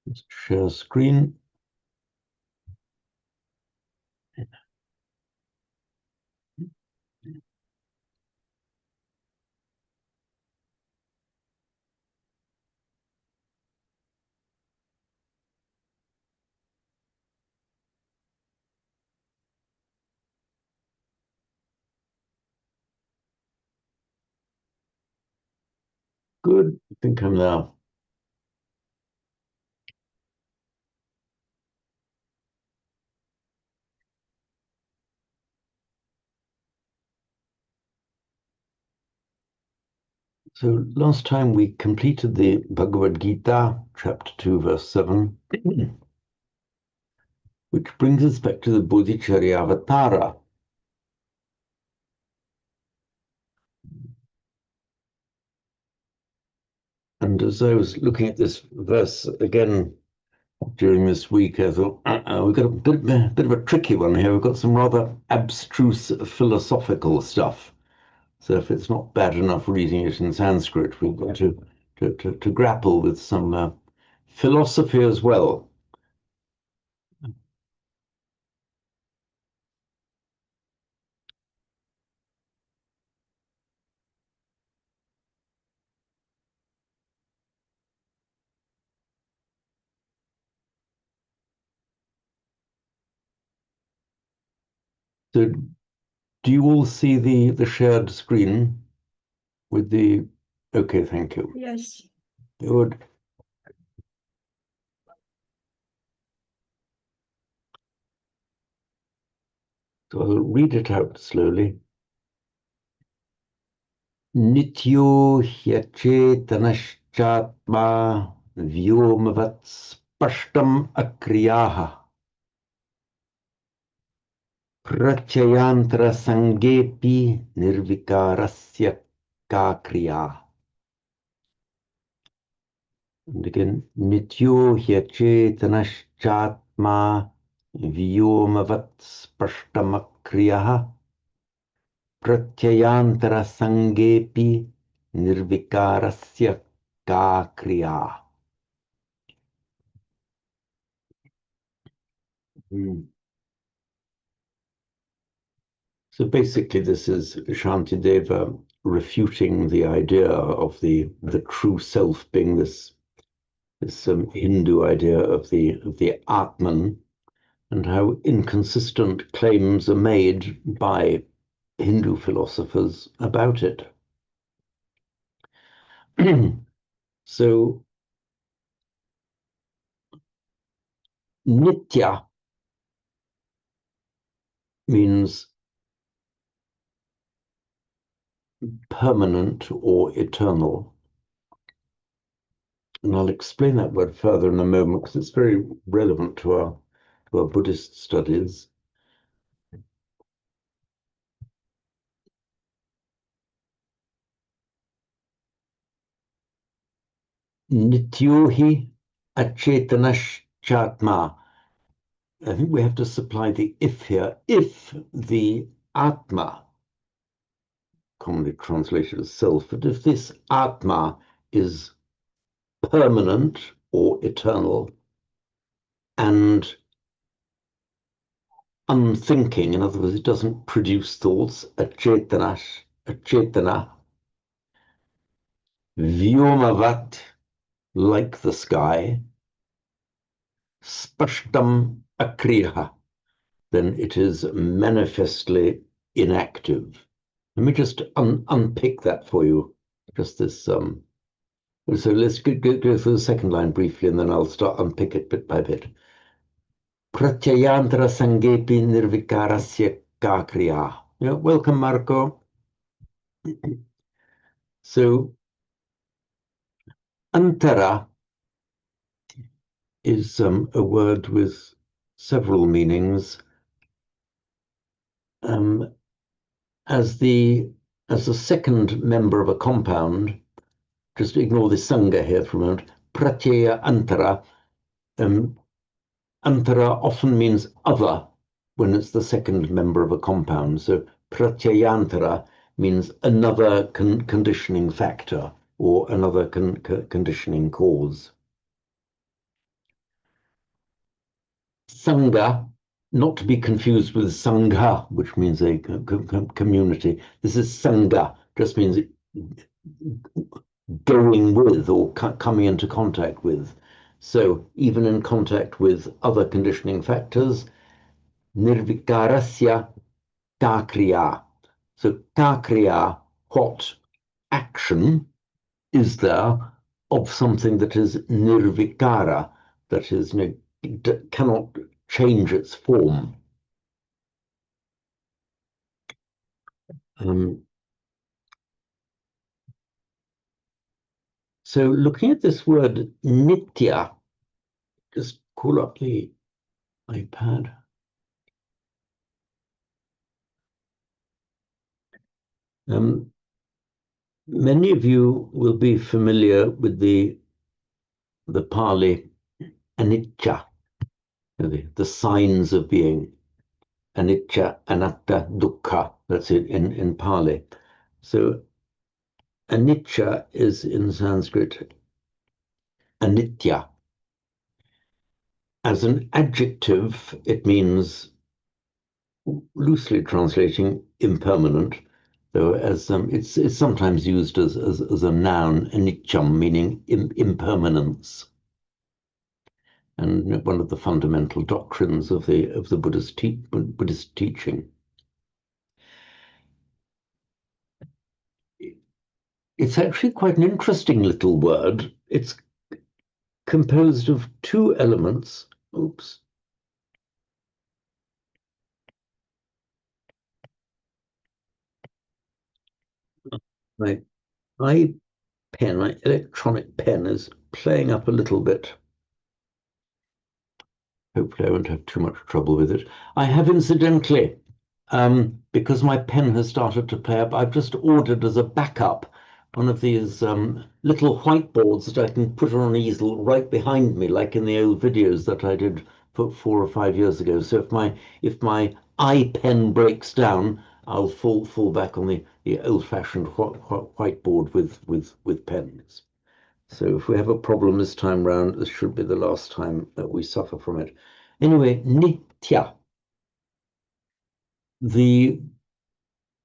Let's share screen. Good. I think I'm there. So last time we completed the Bhagavad Gita, chapter 2, verse 7, which brings us back to the Bodhicharya Avatara. And as I was looking at this verse again during this week, I thought, we've got a bit of a tricky one here. We've got some rather abstruse philosophical stuff. So if it's not bad enough reading it in Sanskrit, we've got to grapple with some philosophy as well. So do you all see the shared screen with the... Okay, thank you. Yes. Good. So I'll read it out slowly. Nityo hyachetanashchatma vyomavat spashtam akriyaha prachayantra sangepi nirvikarasya ka kriya. And again, nityo hyachetanashchatma vyomavat spashtam akriyaha pratyayantara sangepi nirvikarasya ka kriya. So basically, this is Shantideva refuting the idea of the true self being this Hindu idea of the Atman, and how inconsistent claims are made by Hindu philosophers about it. So Nitya means permanent or eternal. And I'll explain that word further in a moment because it's very relevant to our Buddhist studies. Nityohi achetanash-chatma. I think we have to supply the if here. If the Atma, commonly translated as self, but if this Atma is permanent or eternal and unthinking, in other words, it doesn't produce thoughts, achetana, vyomavat, like the sky, spashtam akriya, then it is manifestly inactive. Let me just unpick that for you. Just this. So let's go through the second line briefly, and then I'll start unpick it bit by bit. Pratyayantra sangepi nirvikarasya kakriya. Yeah, welcome, Marco. So antara is a word with several meanings. As the second member of a compound, just ignore the sangha here for a moment. Pratyaya antara. Antara often means other when it's the second member of a compound. So pratyayantara means another conditioning factor or another conditioning cause. Sangha, not to be confused with Sangha, which means a community. This is Sangha, just means going with or coming into contact with. So even in contact with other conditioning factors, nirvikarasya kakriya. So kakriya, what action is there of something that is nirvikara, that is, cannot change its form. So looking at this word nitya, just call up the iPad. Many of you will be familiar with the Pali anicca, the signs of being. Anicca, anatta, dukkha, that's it in Pali. So anicca is in Sanskrit anitya. As an adjective, it means, loosely translating, impermanent, though as it's sometimes used as a noun, anityam, meaning impermanence, and one of the fundamental doctrines of the Buddhist teaching. It's actually quite an interesting little word. It's composed of two elements. Oops. My my electronic pen is playing up a little bit. Hopefully I won't have too much trouble with it. I have incidentally, because my pen has started to play up, I've just ordered as a backup one of these little whiteboards that I can put on an easel right behind me, like in the old videos that I did 4 or 5 years ago. So if my iPen breaks down, I'll fall back on the old-fashioned whiteboard with pens. So if we have a problem this time round, this should be the last time that we suffer from it. Anyway, nitya. The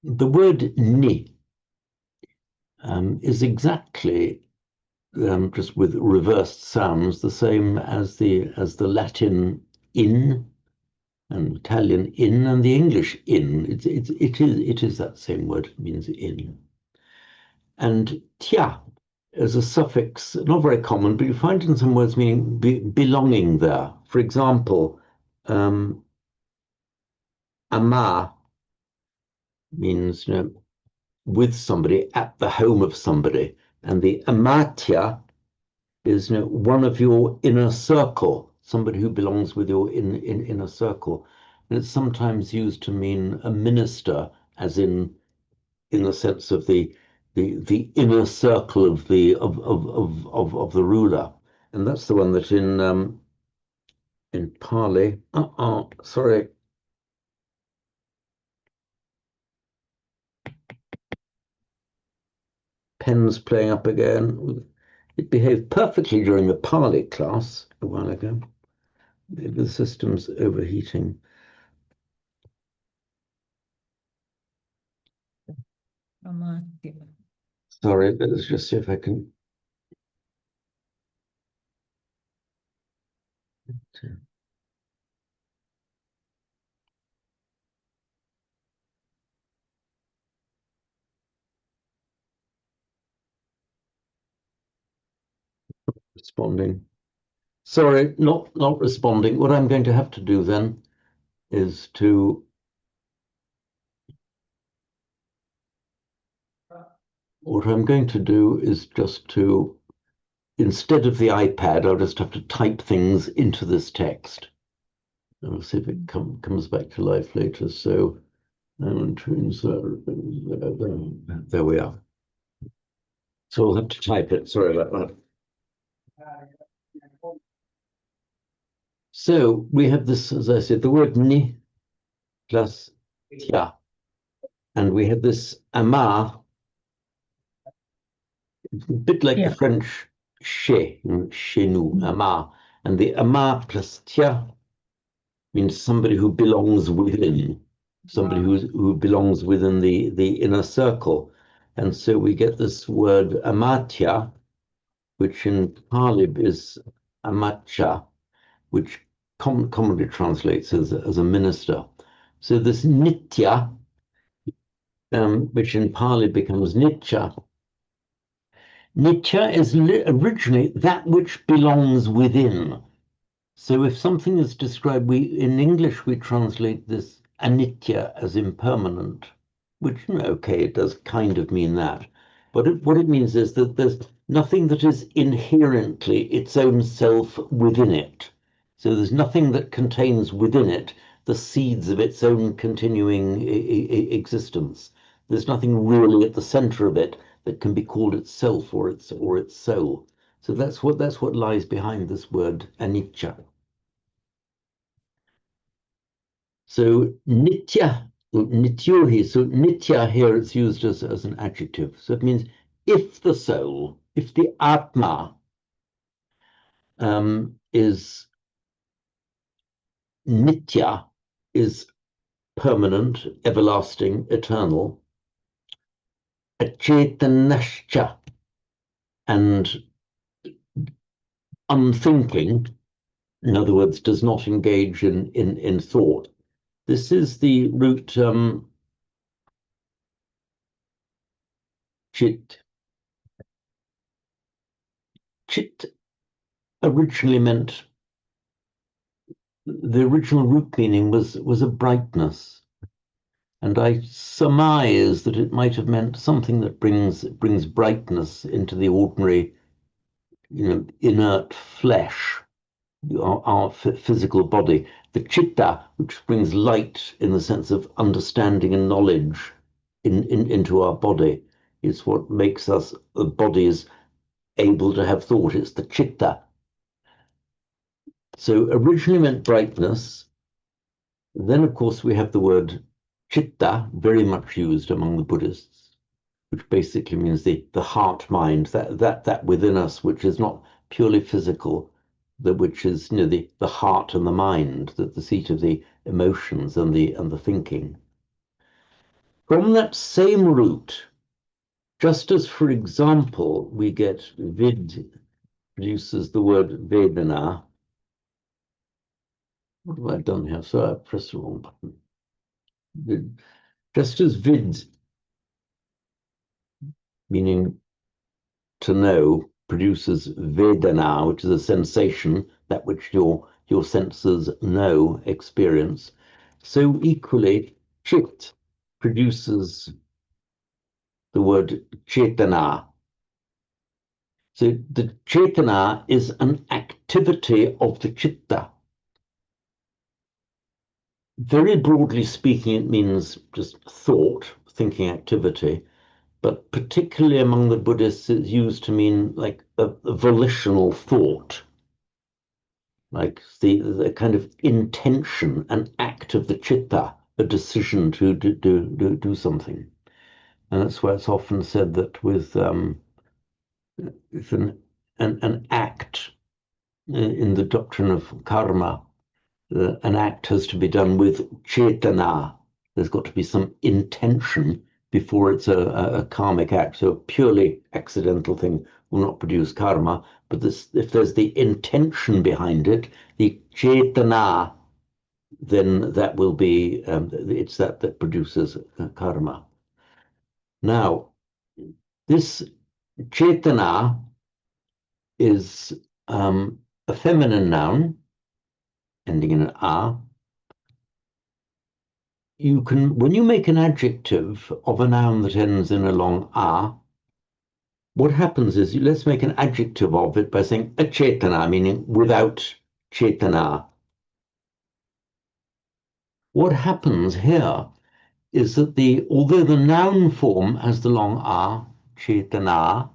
word ni is exactly, just with reversed sounds, the same as the Latin in and Italian in and the English in. It is that same word. It means in. And tya as a suffix, not very common, but you find in some words meaning belonging there. For example, ama means, with somebody, at the home of somebody, and the amatya is, one of your inner circle, somebody who belongs with your inner circle, and it's sometimes used to mean a minister, as in the sense of the inner circle of the ruler, and that's the one that in Pali. Sorry. Pen's playing up again. It behaved perfectly during the Pali class a while ago. Maybe the system's overheating. Sorry, let's just see if I can. Responding. Sorry, not responding. What I'm going to have to do then is just to, instead of the iPad, I'll just have to type things into this text. And we'll see if it comes back to life later. So there we are. So I'll have to type it. Sorry about that. So we have this, as I said, the word ni plus tya. And we have this ama, a bit like the Yeah. French chez, chez nous, ama. And the ama plus tia means somebody who belongs within, somebody who belongs within the inner circle. And so we get this word amatya, which in Pali is amacha, which commonly translates as a minister. So this nitya, which in Pali becomes nitya, nitya is originally that which belongs within. So if something is described, in English we translate this anitya as impermanent, which, okay, it does kind of mean that. But what it means is that there's nothing that is inherently its own self within it. So there's nothing that contains within it the seeds of its own continuing existence. There's nothing really at the center of it that can be called itself or its soul. So that's what lies behind this word anicca. So nitya, nityuhi, so nitya here it's used as an adjective. So it means if the soul, if the atma is nitya, is permanent, everlasting, eternal, achetanascha, and unthinking, in other words, does not engage in thought. This is the root chit. Chit originally meant, the original root meaning was a brightness. And I surmise that it might have meant something that brings brightness into the ordinary, inert flesh, our physical body. The chitta, which brings light in the sense of understanding and knowledge into our body, is what makes us the bodies able to have thought. It's the chitta. So originally meant brightness. Then, of course, we have the word chitta, very much used among the Buddhists, which basically means the heart mind, that within us, which is not purely physical, which is the heart and the mind, the seat of the emotions and the thinking. From that same root, just as, for example, we get vid produces the word vedana. What have I done here? So I pressed the wrong button. Just as vid, meaning to know, produces vedana, which is a sensation, that which your senses know, experience, so equally chit produces the word chetana. So the chetana is an activity of the chitta. Very broadly speaking, it means just thought, thinking activity, but particularly among the Buddhists, it's used to mean like a volitional thought, like the kind of intention, an act of the chitta, a decision to do something. And that's why it's often said that with an act in the doctrine of karma, an act has to be done with chetana. There's got to be some intention before it's a karmic act. So a purely accidental thing will not produce karma. But if there's the intention behind it, the chetana, then that will be, it's that produces karma. Now, this chetana is a feminine noun ending in an a. You can, when you make an adjective of a noun that ends in a long a, what happens is, let's make an adjective of it by saying achetana, meaning without chetana. What happens here is that although the noun form has the long a, chetana,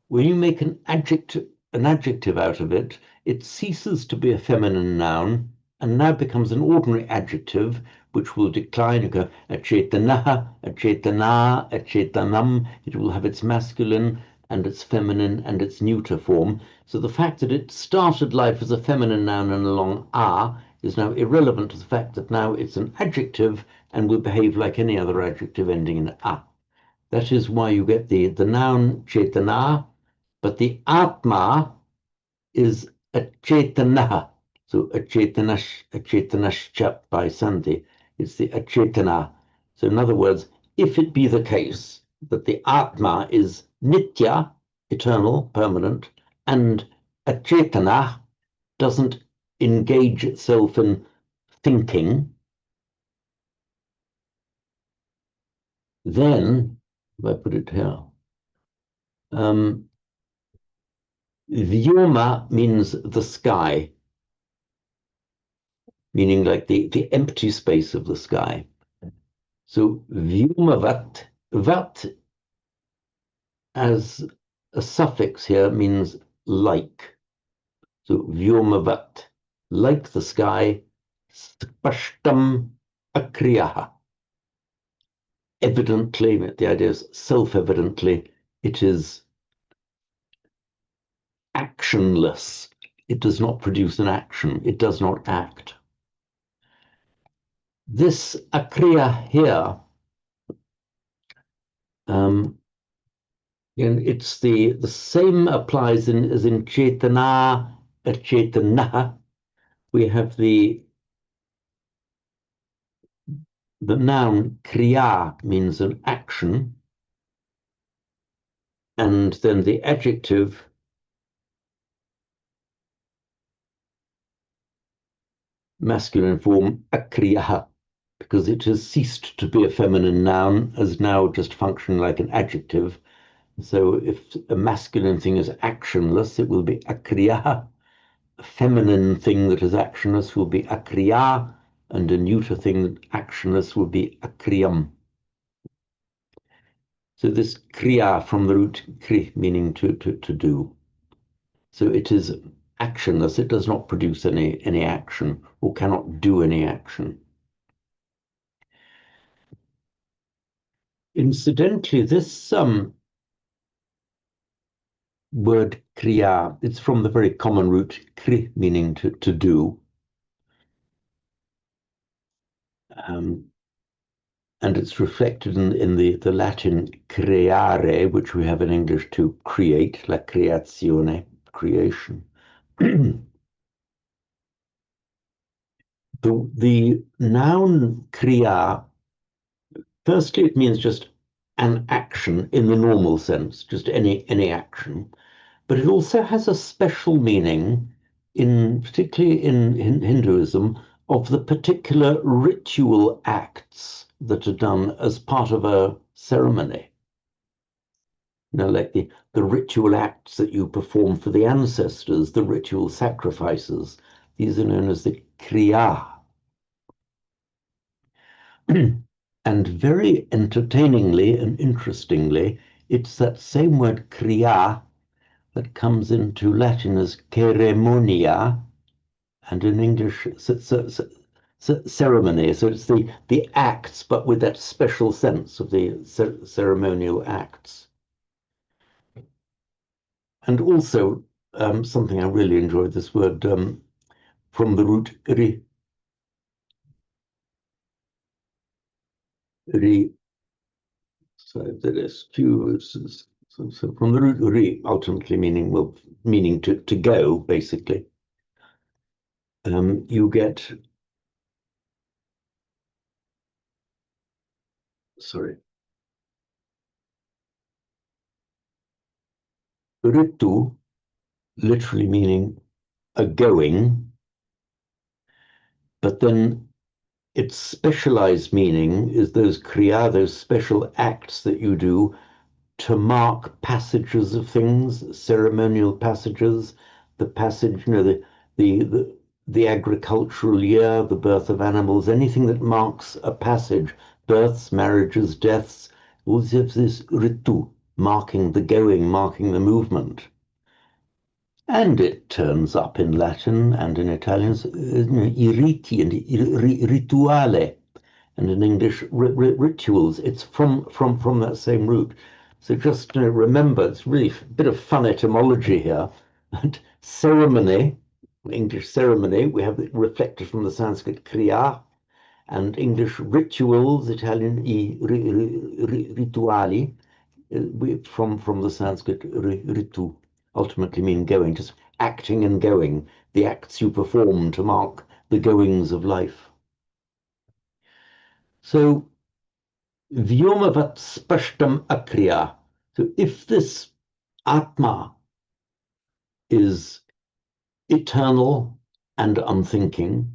when you make an adjective out of it, it ceases to be a feminine noun and now becomes an ordinary adjective, which will decline. You go achetanaha, achetana, achetanam. It will have its masculine and its feminine and its neuter form. So the fact that it started life as a feminine noun and along a is now irrelevant to the fact that now it's an adjective and will behave like any other adjective ending in a. That is why you get the noun chetana, but the atma is achetana. So achetanash by Sandhi, it's the achetana. So in other words, if it be the case that the atma is nitya, eternal, permanent, and achetana doesn't engage itself in thinking, then, if I put it here, Vyoma means the sky, meaning like the empty space of the sky. So Vyomavat, vat as a suffix here means like. So Vyomavat, like the sky, spashtam akriyaha. Evidently, the idea is self-evidently, it is actionless. It does not produce an action. It does not act. This akriya here, and it's the same applies as in chetana, achetana. We have the noun kriya means an action, and then the adjective masculine form akriyaha, because it has ceased to be a feminine noun, as now just functioning like an adjective. So if a masculine thing is actionless, it will be akriyaha. A feminine thing that is actionless will be akriya, and a neuter thing that actionless will be akriyam. So this kriya from the root kri, meaning to do. So it is actionless. It does not produce any action or cannot do any action. Incidentally, this word kriya, it's from the very common root kri, meaning to do. And it's reflected in the Latin creare, which we have in English to create, la creazione, creation. The noun kriya, firstly, it means just an action in the normal sense, just any action. But it also has a special meaning, particularly in Hinduism, of the particular ritual acts that are done as part of a ceremony. Like the ritual acts that you perform for the ancestors, the ritual sacrifices. These are known as the kriya. And very entertainingly and interestingly, it's that same word kriya that comes into Latin as ceremonia, and in English ceremony. So it's the acts, but with that special sense of the ceremonial acts. And also something I really enjoyed, this word from the root so that is so from the root ri, ultimately meaning to go, basically. You get ritu, literally meaning a going, but then its specialized meaning is those kriya, those special acts that you do to mark passages of things, ceremonial passages, the passage, the agricultural year, the birth of animals, anything that marks a passage, births, marriages, deaths, all this ritu, marking the going, marking the movement. And it turns up in Latin and in Italian, irriti and rituale. and in English rituals. It's from that same root. So just remember, it's really a bit of fun etymology here. And ceremony, English ceremony, we have it reflected from the Sanskrit kriya, and English rituals, Italian rituali, from the Sanskrit ritu, ultimately mean going, just acting and going, the acts you perform to mark the goings of life. So Vyomavad spashtam akriya. So if this Atma is eternal and unthinking,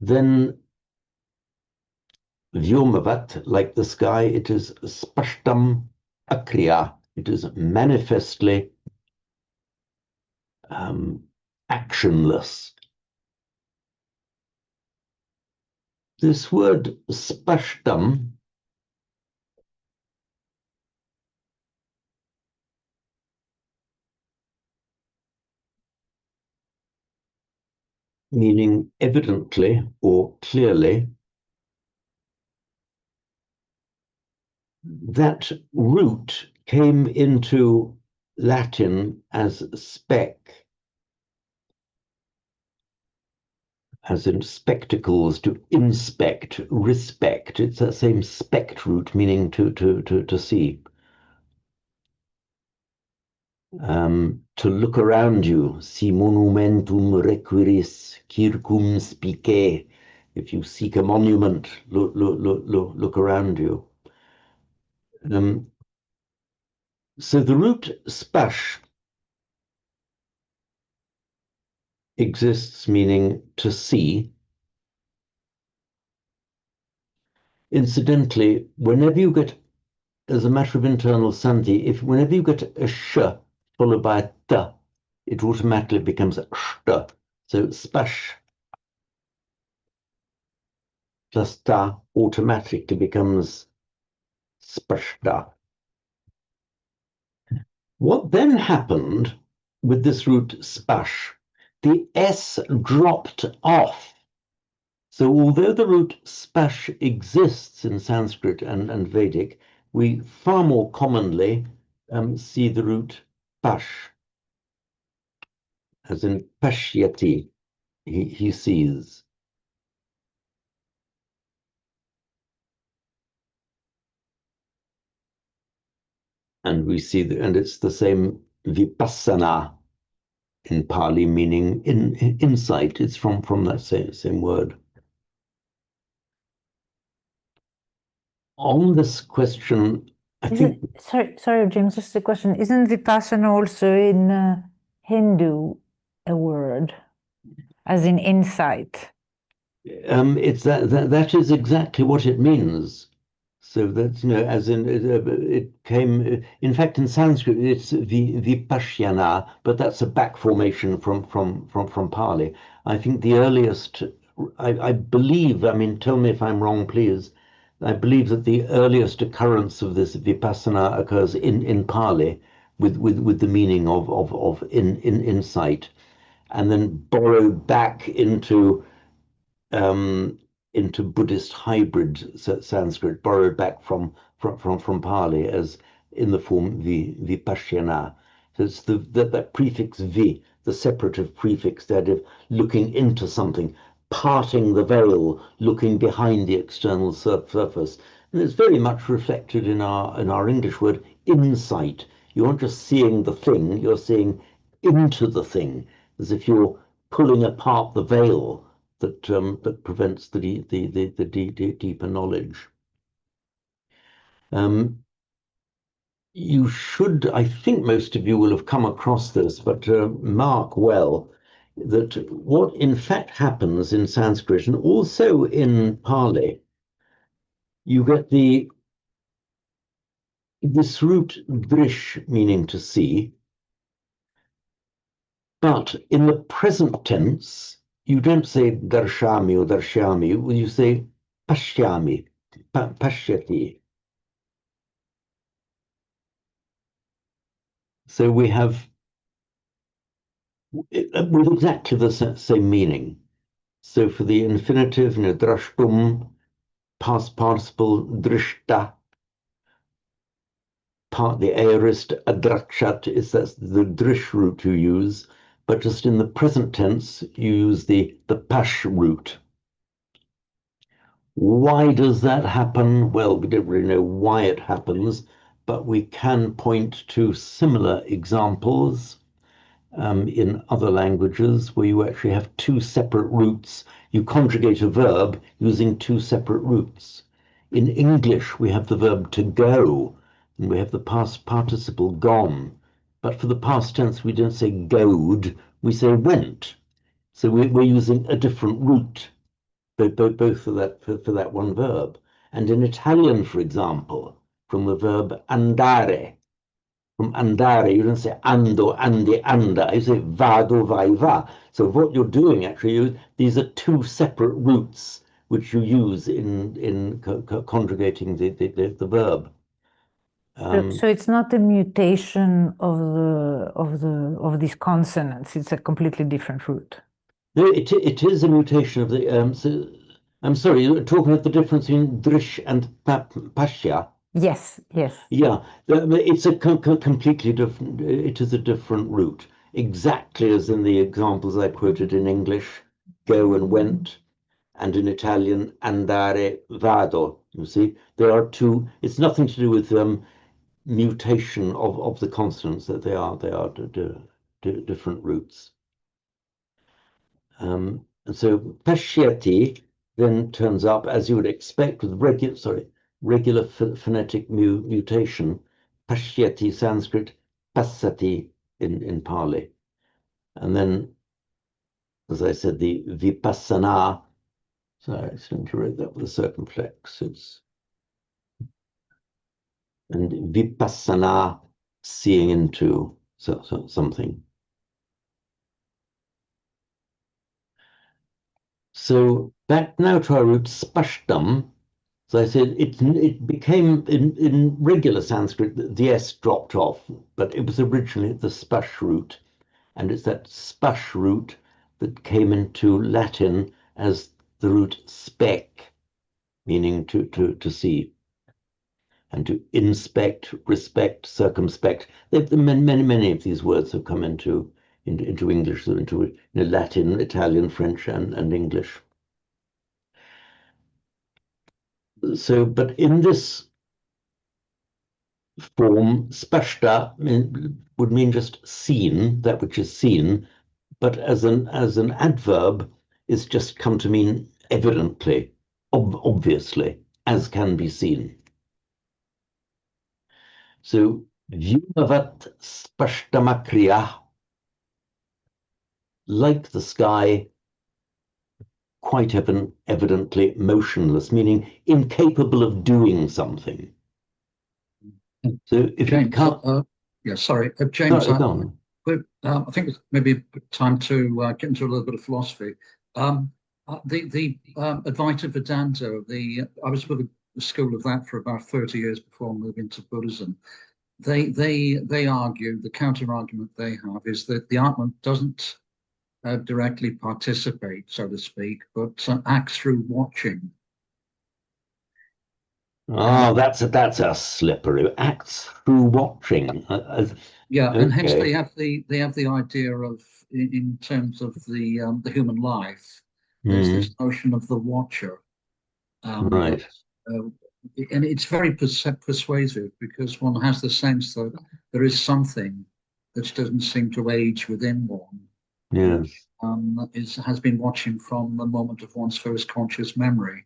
then Vyomavat, like the sky, it is spashtam akriya. It is manifestly actionless. This word spashtam meaning evidently or clearly, that root came into Latin as spec, as in spectacles, to inspect, respect. It's that same spect root, meaning to see. To look around you, si monumentum requiris circum spice. If you seek a monument, look around you. So the root spash exists, meaning to see. Incidentally, whenever you get, as a matter of internal sandhi, whenever you get a sh followed by a t, it automatically becomes a st. So spash plus ta automatically becomes spashta. What then happened with this root spash? The S dropped off. So although the root spash exists in Sanskrit and Vedic, we far more commonly see the root pash, as in pashyati, he sees. And we see, and it's the same vipassana in Pali, meaning insight. It's from that same word. On this question, I think. Sorry, James, just a question. Isn't Vipassana also in Hindu a word, as in insight? It's that is exactly what it means. So that's, as in it came. In fact, in Sanskrit, it's vipashyana, but that's a back formation from Pali. I think the earliest, I believe. I mean, tell me if I'm wrong, please. I believe that the earliest occurrence of this vipassana occurs in Pali, with the meaning of insight, and then borrowed back um, into Buddhist hybrid Sanskrit, borrowed back from Pali as in the form vipashyana. So it's that prefix vi, the separative prefix, that of looking into something, parting the veil, looking behind the external surface. And it's very much reflected in our English word insight. You aren't just seeing the thing, you're seeing into the thing, as if you're pulling apart the veil that prevents the deeper knowledge. You should, I think most of you will have come across this, but mark well that what in fact happens in Sanskrit and also in Pali, you get this root drish, meaning to see, but in the present tense, you don't say darshami or darshami, you say pashyami, pashyati. So we have with exactly the same meaning. So for the infinitive, drashtum, past participle drishta. The aorist adrakshat is that's the drish root you use, but just in the present tense you use the pash root. Why does that happen? Well, we don't really know why it happens, but we can point to similar examples in other languages where you actually have two separate roots. You conjugate a verb using two separate roots. In English, we have the verb to go, and we have the past participle gone. But for the past tense, we don't say goed, we say went. So we're using a different root, both for that one verb. And in Italian, for example, from the verb andare, from andare, you don't say ando, andi, anda, you say vado, vai, va. So what you're doing actually, these are two separate roots which you use in conjugating the verb. So it's not a mutation of these consonants. It's a completely different root. No, it is a mutation of the. So, I'm sorry, you're talking about the difference between drish and pasha. Yes, yes. Yeah, it's a completely different. It is a different route, exactly as in the examples I quoted in English, go and went, and in Italian, andare, vado. You see, there are two. It's nothing to do with mutation of the consonants. That they are different roots. And so pashyati then turns up as you would expect with regular phonetic mutation. Pashyati Sanskrit, passati in Pali. And then, as I said, the vipassana. Sorry, I seem to write that with a circumflex. And vipassana, seeing into something. So back now to our root spashtam. So I said it became in regular Sanskrit the S dropped off, but it was originally the spash root, and it's that spash root that came into Latin as the root spec, meaning to see, and to inspect, respect, circumspect. Many of these words have come into English, into Latin, Italian, French, and English. So, but in this form, spashta would mean just seen, that which is seen, but as an adverb is just come to mean evidently, obviously, as can be seen. So vyumavat spashtamakriya, like the sky, quite evidently motionless, meaning incapable of doing something. So if James, you can't, yeah, sorry, James. no, I think it's maybe time to get into a little bit of philosophy. The Advaita Vedanta. I was with the school of that for about 30 years before moving to Buddhism. They argue, the counter argument they have is that the Atman doesn't directly participate, so to speak, but acts through watching. Oh, that's a slippery. Acts through watching. Yeah, Okay. and hence they have the idea of, in terms of the human life, there's this notion of the watcher, right. and it's very persuasive because one has the sense that there is something that doesn't seem to age within one. Yes. Has been watching from the moment of one's first conscious memory.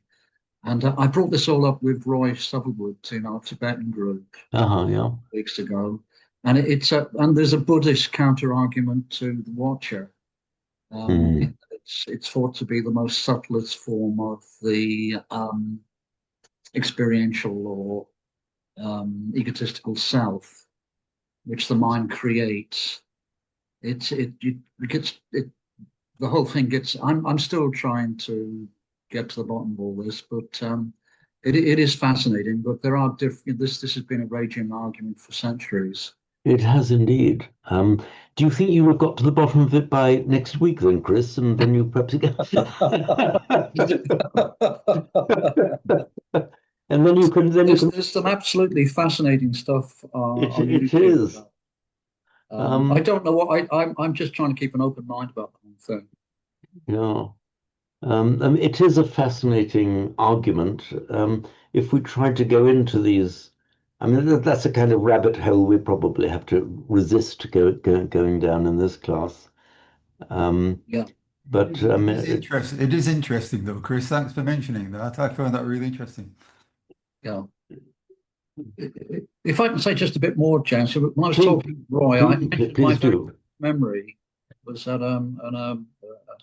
And I brought this all up with Roy Sutherwood in our Tibetan group Yeah. weeks ago, and and there's a Buddhist counter argument to the watcher. It's thought to be the most subtlest form of the experiential or egotistical self, which the mind creates. The whole thing gets. I'm still trying to get to the bottom of all this, but it is fascinating. But there are different. This has been a raging argument for centuries. It has indeed. Do you think you have got to the bottom of it by next week then, Chris? And then you perhaps And then you can there's some absolutely fascinating stuff on it YouTube. is. I don't know what I'm just trying to keep an open mind about the whole thing. Yeah. It is a fascinating argument. If we tried to go into these, I mean, that's a kind of rabbit hole we probably have to resist going down in this class. Yeah. But It is interesting. It is interesting, though, Chris. Thanks for mentioning that. I found that really interesting. Yeah. If I can say just a bit more, Jan, so when I was talking to Roy, I mentioned my please do. memory was at a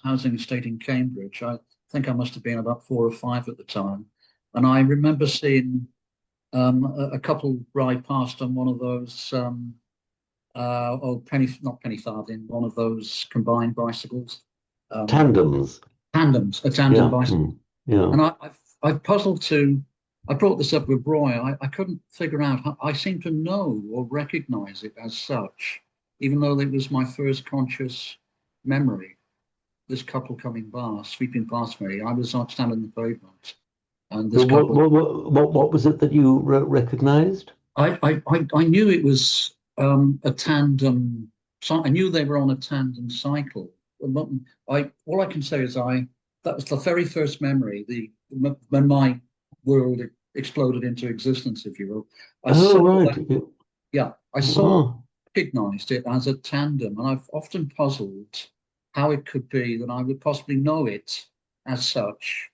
housing estate in Cambridge. I think I must have been about 4 or 5 at the time, and I remember seeing a couple ride past on one of those not penny farthing, one of those combined bicycles, Tandems. a tandem Yeah. bicycle. Yeah. And I've puzzled to. I brought this up with Roy. I couldn't figure out how I seem to know or recognize it as such, even though it was my first conscious memory. This couple coming by, sweeping past me. I was standing on the pavement, and this couple. What was it that you recognized? I knew it was a tandem. I knew they were on a tandem cycle. All I can say is that was the very first memory. When my world exploded into existence, if you will. I recognized it as a tandem, and I've often puzzled how it could be that I would possibly know it as such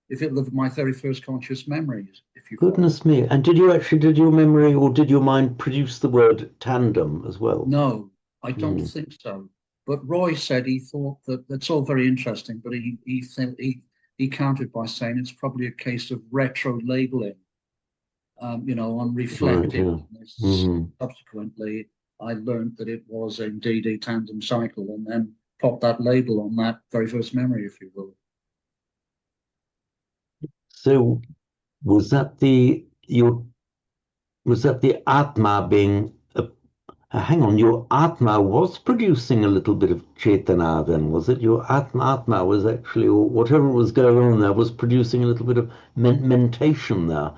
if it lived my very first conscious memories, if you Goodness me. And did your memory or did your mind produce the word tandem as well? No, I don't think so. But Roy said he thought that that's all very interesting, but he countered by saying it's probably a case of retro labeling, on reflecting. Right, Subsequently, I learned that it was indeed a tandem cycle, and then popped that label on that very first memory, if you will. So was that the Atma being hang on, your Atma was producing a little bit of Chetana then, was it? Your Atma was actually, or whatever was going on there, was producing a little bit of mentation there.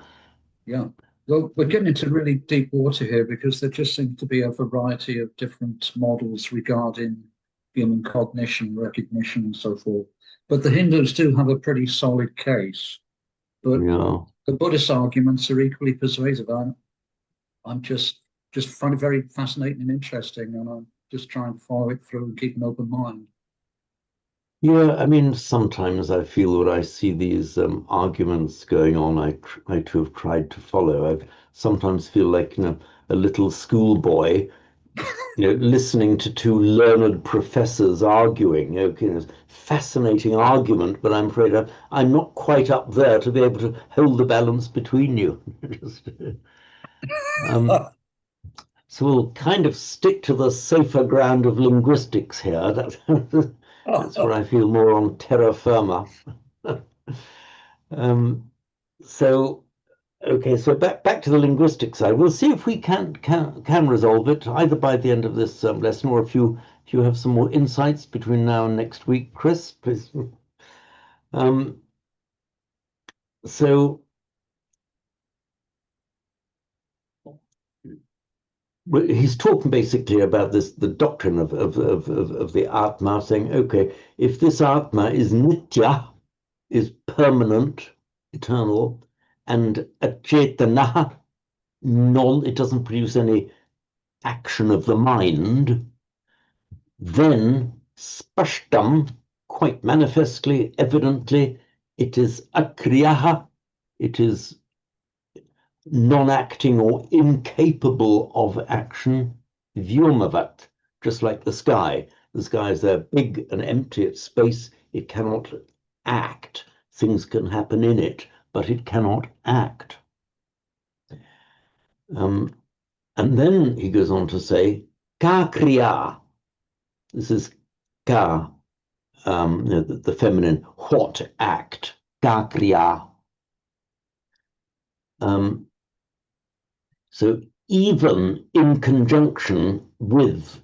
Yeah. Well, we're getting into really deep water here because there just seems to be a variety of different models regarding human cognition, recognition, and so forth. But the Hindus do have a pretty solid case. But the Buddhist arguments are equally persuasive. I'm just find it very fascinating and interesting, and I'm just trying to follow it through and keep an open mind. Yeah, I mean, sometimes I feel when I see these arguments going on, I too have tried to follow. I sometimes feel like, a little schoolboy, listening to 2 learned professors arguing. Fascinating argument, but I'm afraid I'm not quite up there to be able to hold the balance between you. So we'll kind of stick to the safer ground of linguistics here. That's where I feel more on terra firma. So back to the linguistic side. We'll see if we can resolve it either by the end of this lesson, or if you have some more insights between now and next week, Chris, please. So he's talking basically about the doctrine of the Atma, saying, okay, if this Atma is nitya, is permanent, eternal, and achetana, it doesn't produce any action of the mind, then spashtam, quite manifestly, evidently, it is akriyaha, it is non-acting or incapable of action, vyomavad, just like the sky. The sky is there big and empty, it's space, it cannot act. Things can happen in it, but it cannot act. And then he goes on to say, ka kriya. This is ka, the feminine, what act, ka kriya. So even in conjunction with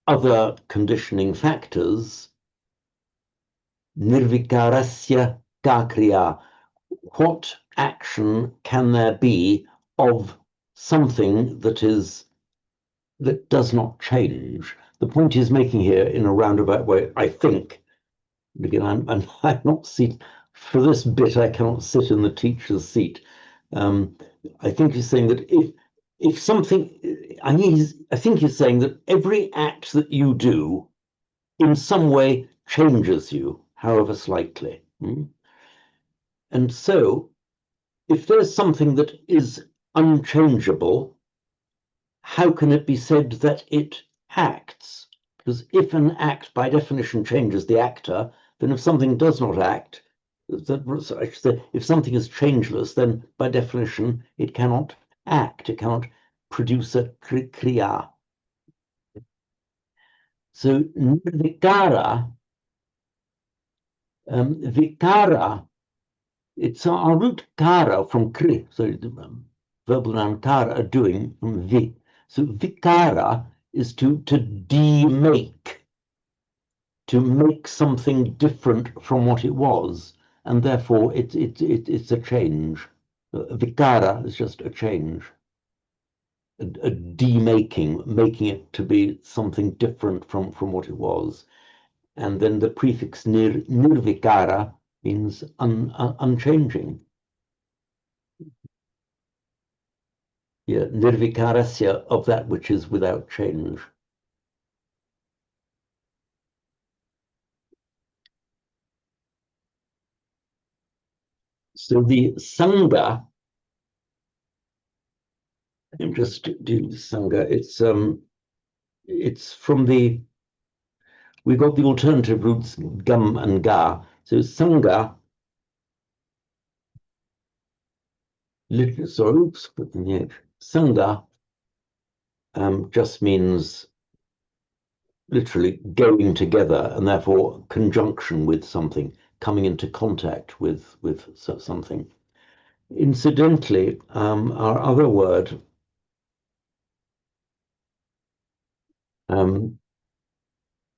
other conditioning factors, nirvikarasya ka kriya, what action can there be of something that does not change? The point he's making here in a roundabout way, I think, again, I'm not seat for this bit, I cannot sit in the teacher's seat. I think he's saying that if something, I think he's saying that every act that you do in some way changes you, however slightly. And so, if there's something that is unchangeable, how can it be said that it acts? Because if an act by definition changes the actor, then if something does not act, if something is changeless, then by definition it cannot act, it cannot produce a kriya. So vikara, it's our root kara from kri, so verbal noun kara, doing, from vi. So vikara is to demake, to make something different from what it was, and therefore it's a change. Vikara is just a change, a demaking, making it to be something different from what it was. And then the prefix nirvikara means unchanging. Yeah, nirvikarasya, of that which is without change. So the sangha, I'm just doing sangha, it's from the, we've got the alternative roots gam and ga. So sangha, sorry, oops, put in the H. Sangha just means literally going together, and therefore conjunction with something, coming into contact with something. Incidentally, our other word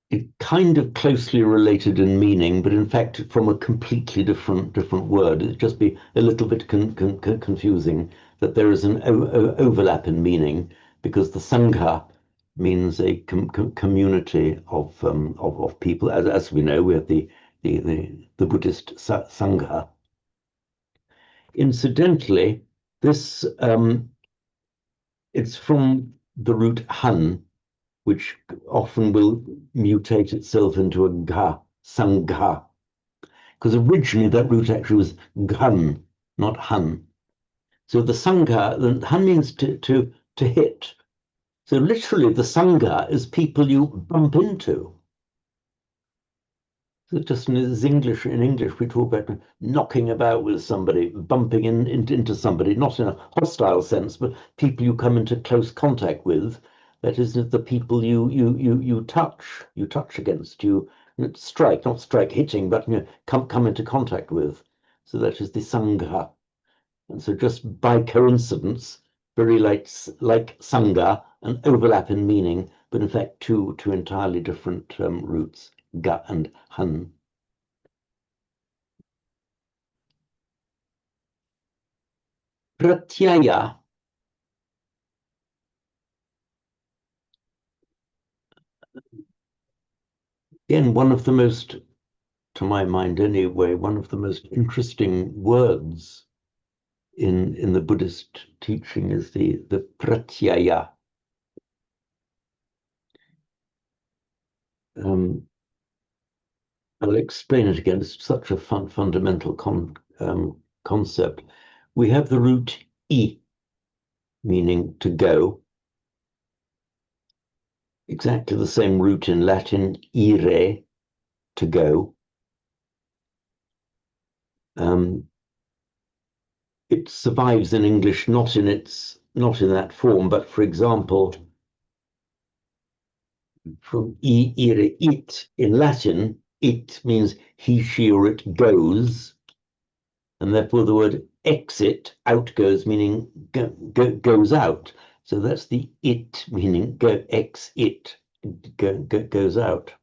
is kind of closely related in meaning, but in fact from a completely different word. It'd just be a little bit confusing that there is an overlap in meaning, because the sangha means a community of people. As we know, we have the Buddhist sangha. Incidentally, this it's from the root han, which often will mutate itself into a ga, sangha, because originally that root actually was ghan, not han. So the sangha, the han means to hit. So literally the sangha is people you bump into. So just in English, we talk about knocking about with somebody, bumping into somebody, not in a hostile sense, but people you come into close contact with. That is the people you touch against, you strike, not strike hitting, but come into contact with. So that is the sangha. And so just by coincidence, very like sangha, an overlap in meaning, but in fact two entirely different roots, ga and han. Pratyaya, again, one of the most, to my mind anyway, one of the most interesting words in the Buddhist teaching is the pratyaya. I'll explain it again. It's such a fundamental concept. We have the root I, meaning to go. Exactly the same root in Latin, ire, to go. It survives in English, not in that form, but for example, from ire, it in Latin, it means he, she, or it goes, and therefore the word exit, out goes, meaning goes out. So that's the it, meaning goes out.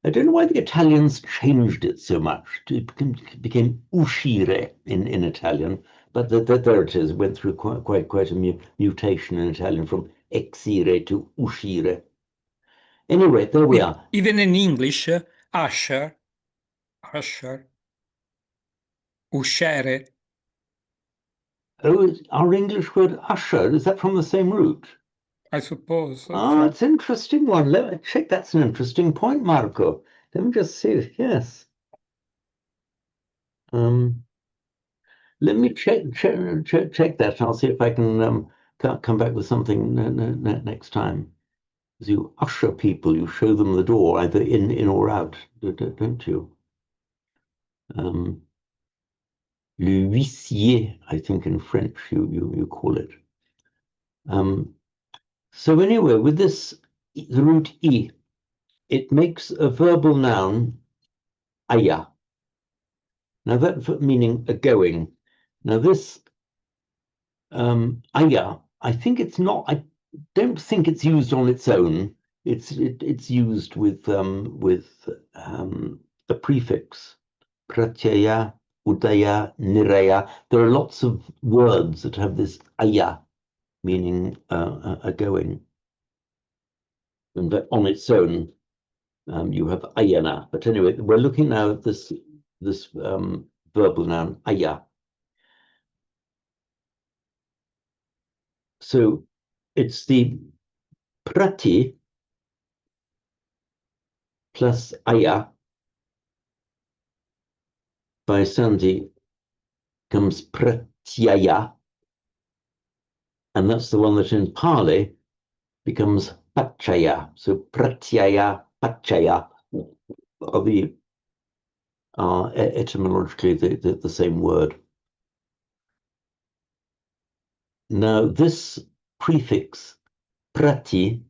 I don't know why the Italians changed it so much. Became uscire in Italian, but there it is. It went through quite a mutation in Italian from exire to uscire. Anyway, there we are. Even in English, usher, uscere. Oh, our English word usher, is that from the same root? I suppose. Oh, it's an interesting one. Let me check. That's an interesting point, Marco. Let me just see. Yes. Let me check that. I'll see if I can come back with something next time. As you usher people, you show them the door, either in or out, don't you? Le huissier, I think in French, you call it. So anyway, with this, the root I, it makes a verbal noun, aya. Now that meaning a going. Now this aya, I think it's not. I don't think it's used on its own. It's used with a prefix, pratyaya, udaya, niraya. There are lots of words that have this aya, meaning a going, and that on its own you have ayana. But anyway, we're looking now at this verbal noun aya. So it's the prati plus aya by sandhi comes pratyaya, and that's the one that in Pali becomes pachaya. So pratyaya, pachaya are etymologically the same word. Now this prefix prati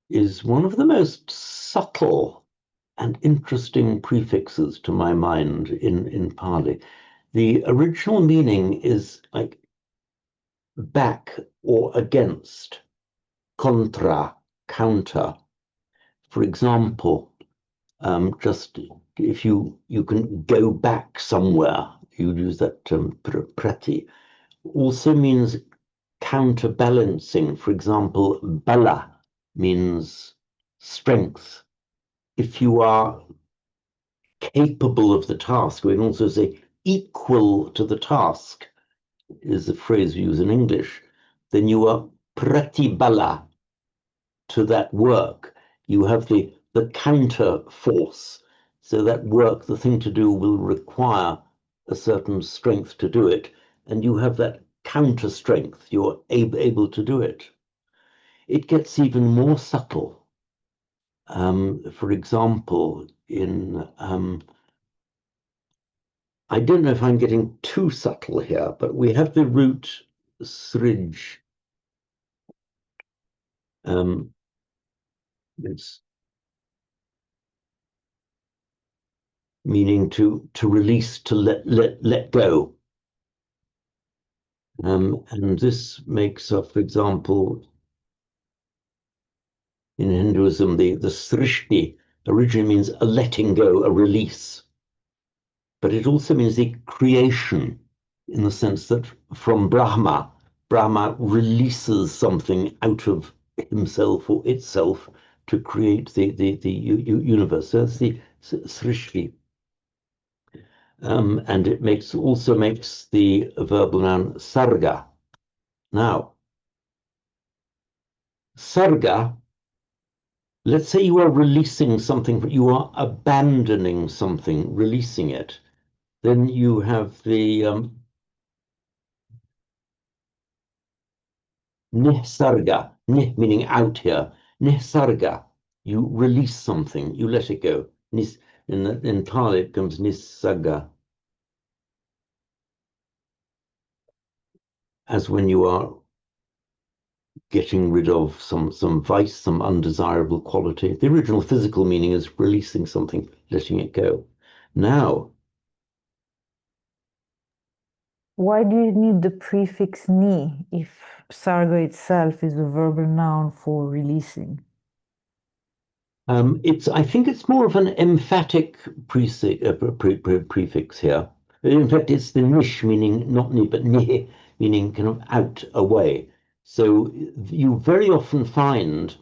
is one of the most subtle and interesting prefixes to my mind in Pali. The original meaning is like back or against, contra, counter. For example, just if you can go back somewhere, you use that term prati. Also means counterbalancing. For example, bala means strength. If you are capable of the task, we can also say equal to the task, is the phrase we use in English, then you are pratibala to that work. You have the counter force. So that work, the thing to do, will require a certain strength to do it. And you have that counter strength. You're able to do it. It gets even more subtle. For example, in I don't know if I'm getting too subtle here, but we have the root srij. It's meaning to release, to let go. And this makes up, for example, in Hinduism, the srishti originally means a letting go, a release. But it also means the creation, in the sense that from Brahma releases something out of himself or itself to create the universe. So that's the srishti. And it also makes the verbal noun sarga. Now, sarga, let's say you are releasing something, you are abandoning something, releasing it. Then you have the nisarga, nih meaning out here. Nisarga, you release something, you let it go. In Pali it comes nisarga. As when you are getting rid of some vice, some undesirable quality. The original physical meaning is releasing something, letting it go. Now, Why do you need the prefix ni if sarga itself is a verbal noun for releasing? I think it's more of an emphatic prefix here. In fact, it's the nish, meaning not ni, but ni, meaning kind of out, away. So you very often find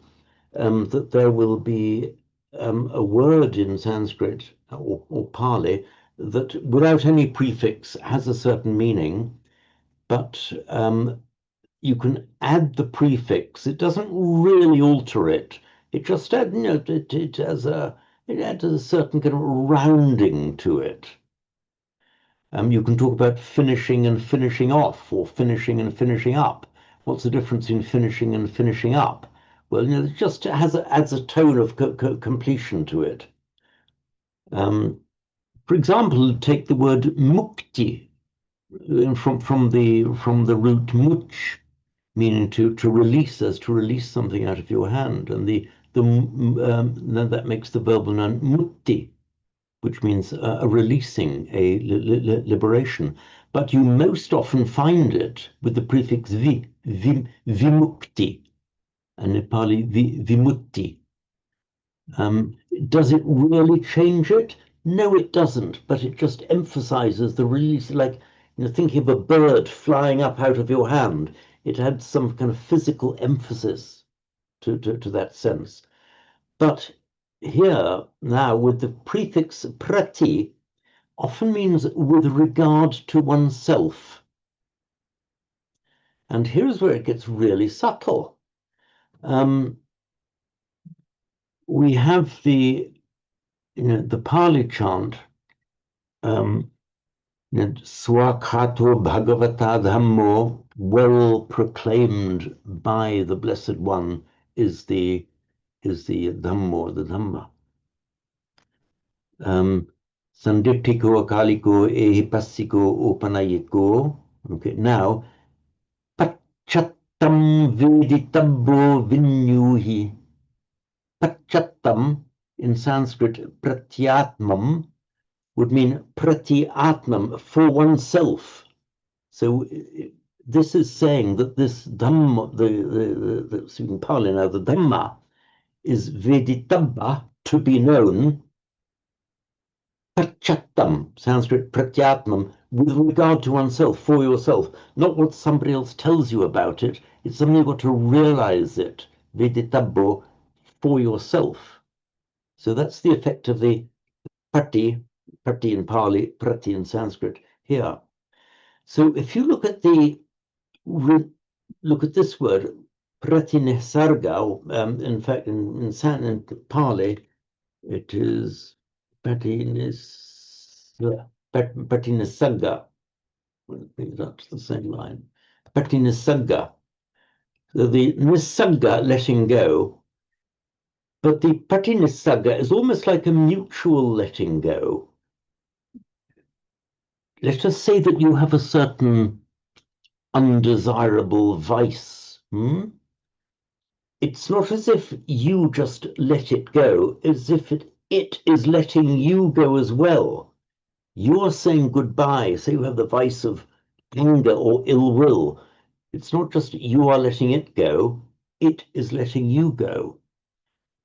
that there will be a word in Sanskrit or Pali that without any prefix has a certain meaning, but you can add the prefix. It doesn't really alter it. It just adds, it adds a certain kind of rounding to it. You can talk about finishing and finishing off, or finishing and finishing up. What's the difference in finishing and finishing up? Well, it just adds a tone of completion to it. For example, take the word mukti from the root much, meaning to release, as to release something out of your hand, and that makes the verbal noun mutti, which means a releasing, a liberation. But you most often find it with the prefix vimukti, and in Pali vimutti. Does it really change it? No, it doesn't, but it just emphasizes the release, like thinking of a bird flying up out of your hand. It adds some kind of physical emphasis to that sense. But here now with the prefix prati often means with regard to oneself. And here's where it gets really subtle. We have the Pali chant, Swakhato Bhagavata Dhammo, well proclaimed by the Blessed One, is the Dhammo, the Dhamma. Sandiptiko Akaliko Ehipassiko Upanayiko. Okay, now Pachattam Veditabbo Vinyuhi. Pachattam in Sanskrit, Pratyatmam, would mean Pratyatmam, for oneself. So this is saying that this Dhamma, the Pali now, the Dhamma, is Veditabba, to be known, Pachattam, Sanskrit Pratyatmam, with regard to oneself, for yourself, not what somebody else tells you about it. It's something you've got to realize it, Veditabbo, for yourself. So that's the effect of the prati in Pali, prati in Sanskrit here. So if you look at this word, pratinisarga, in fact, in Pali, it is patinisagga. That's the same line. Patinisagga. So the nisagga, letting go, but the patinisagga is almost like a mutual letting go. Let us say that you have a certain undesirable vice. It's not as if you just let it go, as if it is letting you go as well. You're saying goodbye. Say you have the vice of anger or ill will. It's not just you are letting it go, it is letting you go.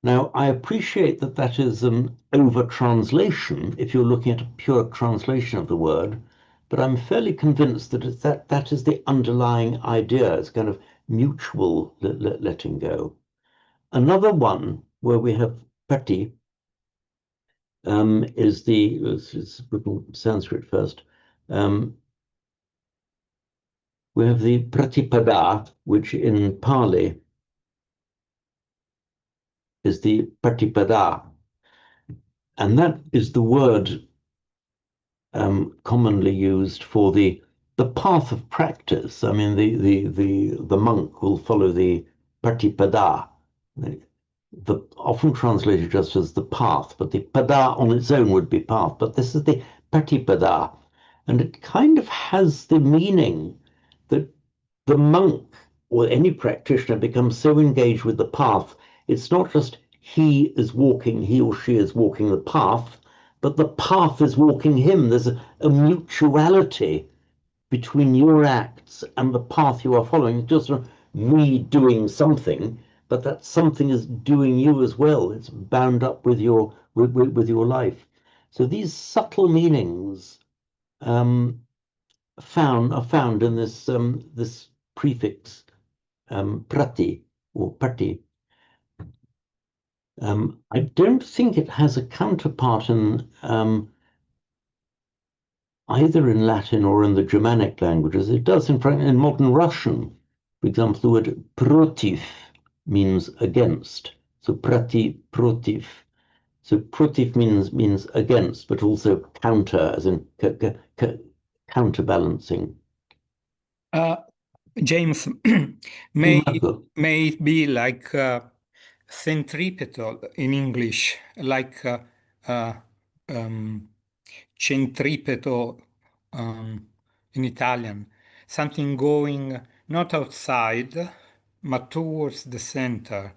Now, I appreciate that that is an over-translation if you're looking at a pure translation of the word, but I'm fairly convinced that that is the underlying idea. It's kind of mutual letting go. Another one where we have pati is it's written Sanskrit first. We have the pratipada, which in Pali is the pratipada, and that is the word commonly used for the path of practice. I mean, the monk will follow the pratipada, often translated just as the path, but the pada on its own would be path. But this is the pratipada, and it kind of has the meaning that the monk or any practitioner becomes so engaged with the path. It's not just he or she is walking the path, but the path is walking him. There's a mutuality between your acts and the path you are following. It's just me doing something, but that something is doing you as well. It's bound up with your life. So these subtle meanings are found in this prefix prati or pati. I don't think it has a counterpart in either in Latin or in the Germanic languages. It does in modern Russian. For example, the word protiv means against. So prati, protiv. So protiv means against, but also counter, as in counterbalancing. James, may it be like centripetal in English, like centripeto in Italian, something going not outside, but towards the center.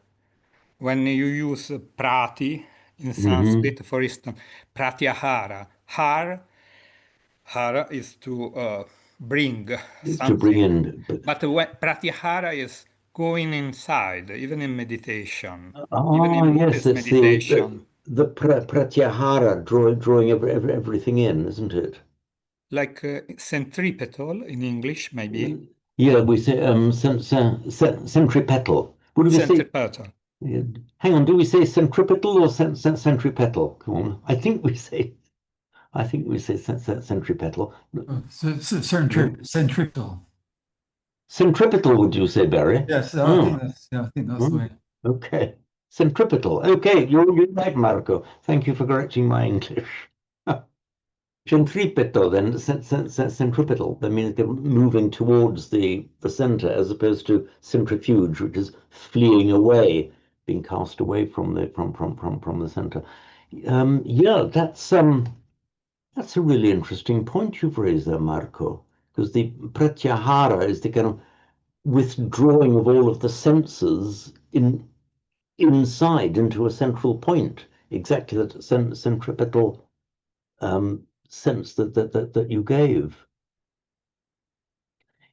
When you use prati in Sanskrit, for instance, pratyahara, hara is to bring It's to bring something. in. But when pratyahara is going inside, even in meditation, even Ah, in yes, Buddhist it's meditation. the pratyahara, drawing everything in, isn't it? Like centripetal in English, maybe. Yeah, we say centripetal. What do we say? Centripetal. Hang on, do we say centripetal or centripetal? Come on, I think we say centripetal. Centripetal. Centripetal, would you say, Barry? Yes, I think that's the way. Okay, centripetal. Okay, you're right, Marco. Thank you for correcting my English. Centripetal, then centripetal. That means they're moving towards the center, as opposed to centrifuge, which is fleeing away, being cast away from the center. Yeah, that's a really interesting point you've raised there, Marco, because the pratyahara is the kind of withdrawing of all of the senses inside into a central point. Exactly that centripetal sense that you gave.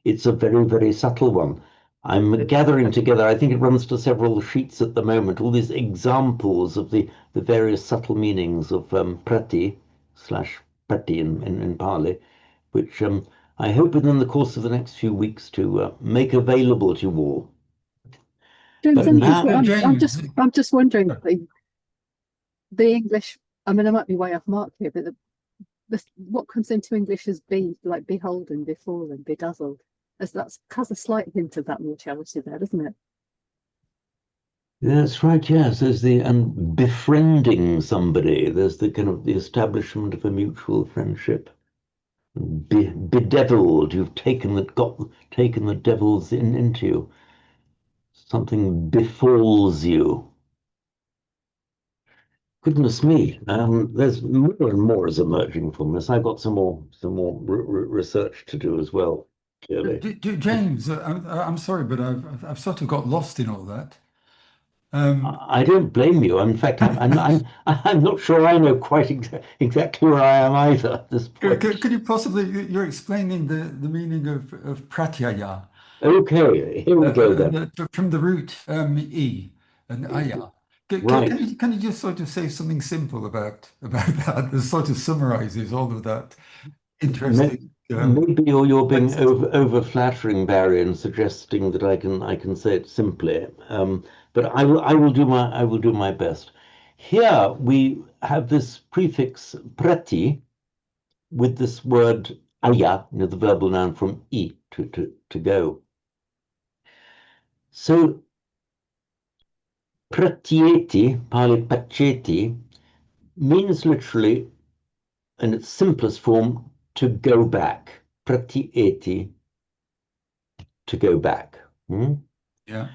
It's a very, very subtle one. I'm gathering together, I think it runs to several sheets at the moment, all these examples of the various subtle meanings of prati / prati in Pali, which I hope within the course of the next few weeks to make available to you all. James, But now, I'm just wondering, the English, I mean, I might be way off mark here, but what comes into English as be, like beholden, befallen, bedazzled, as has a slight hint of that mutuality there, doesn't it? that's right, yes. There's the befriending somebody. There's the kind of the establishment of a mutual friendship. Bedeviled, you've taken the devils into you. Something befalls you. Goodness me, there's more and more is emerging from this. I've got some more research to do as well. Clearly, James, I'm sorry, but I've sort of got lost in all that. I don't blame you. In fact, I'm not sure I know quite exactly where I am either at this point. Could you possibly, you're explaining the meaning of pratyaya. Okay, here we go then. From the root e and aya. Right. Can you just sort of say something simple about that that sort of summarizes all of that interesting? Maybe you're being over flattering, Barry, and suggesting that I can say it simply. But I will do my best. Here we have this prefix prati with this word aya, the verbal noun from I, to go. So pratieti, Pali paceti, means literally, in its simplest form, to go back. Pratieti, to go back. Yeah.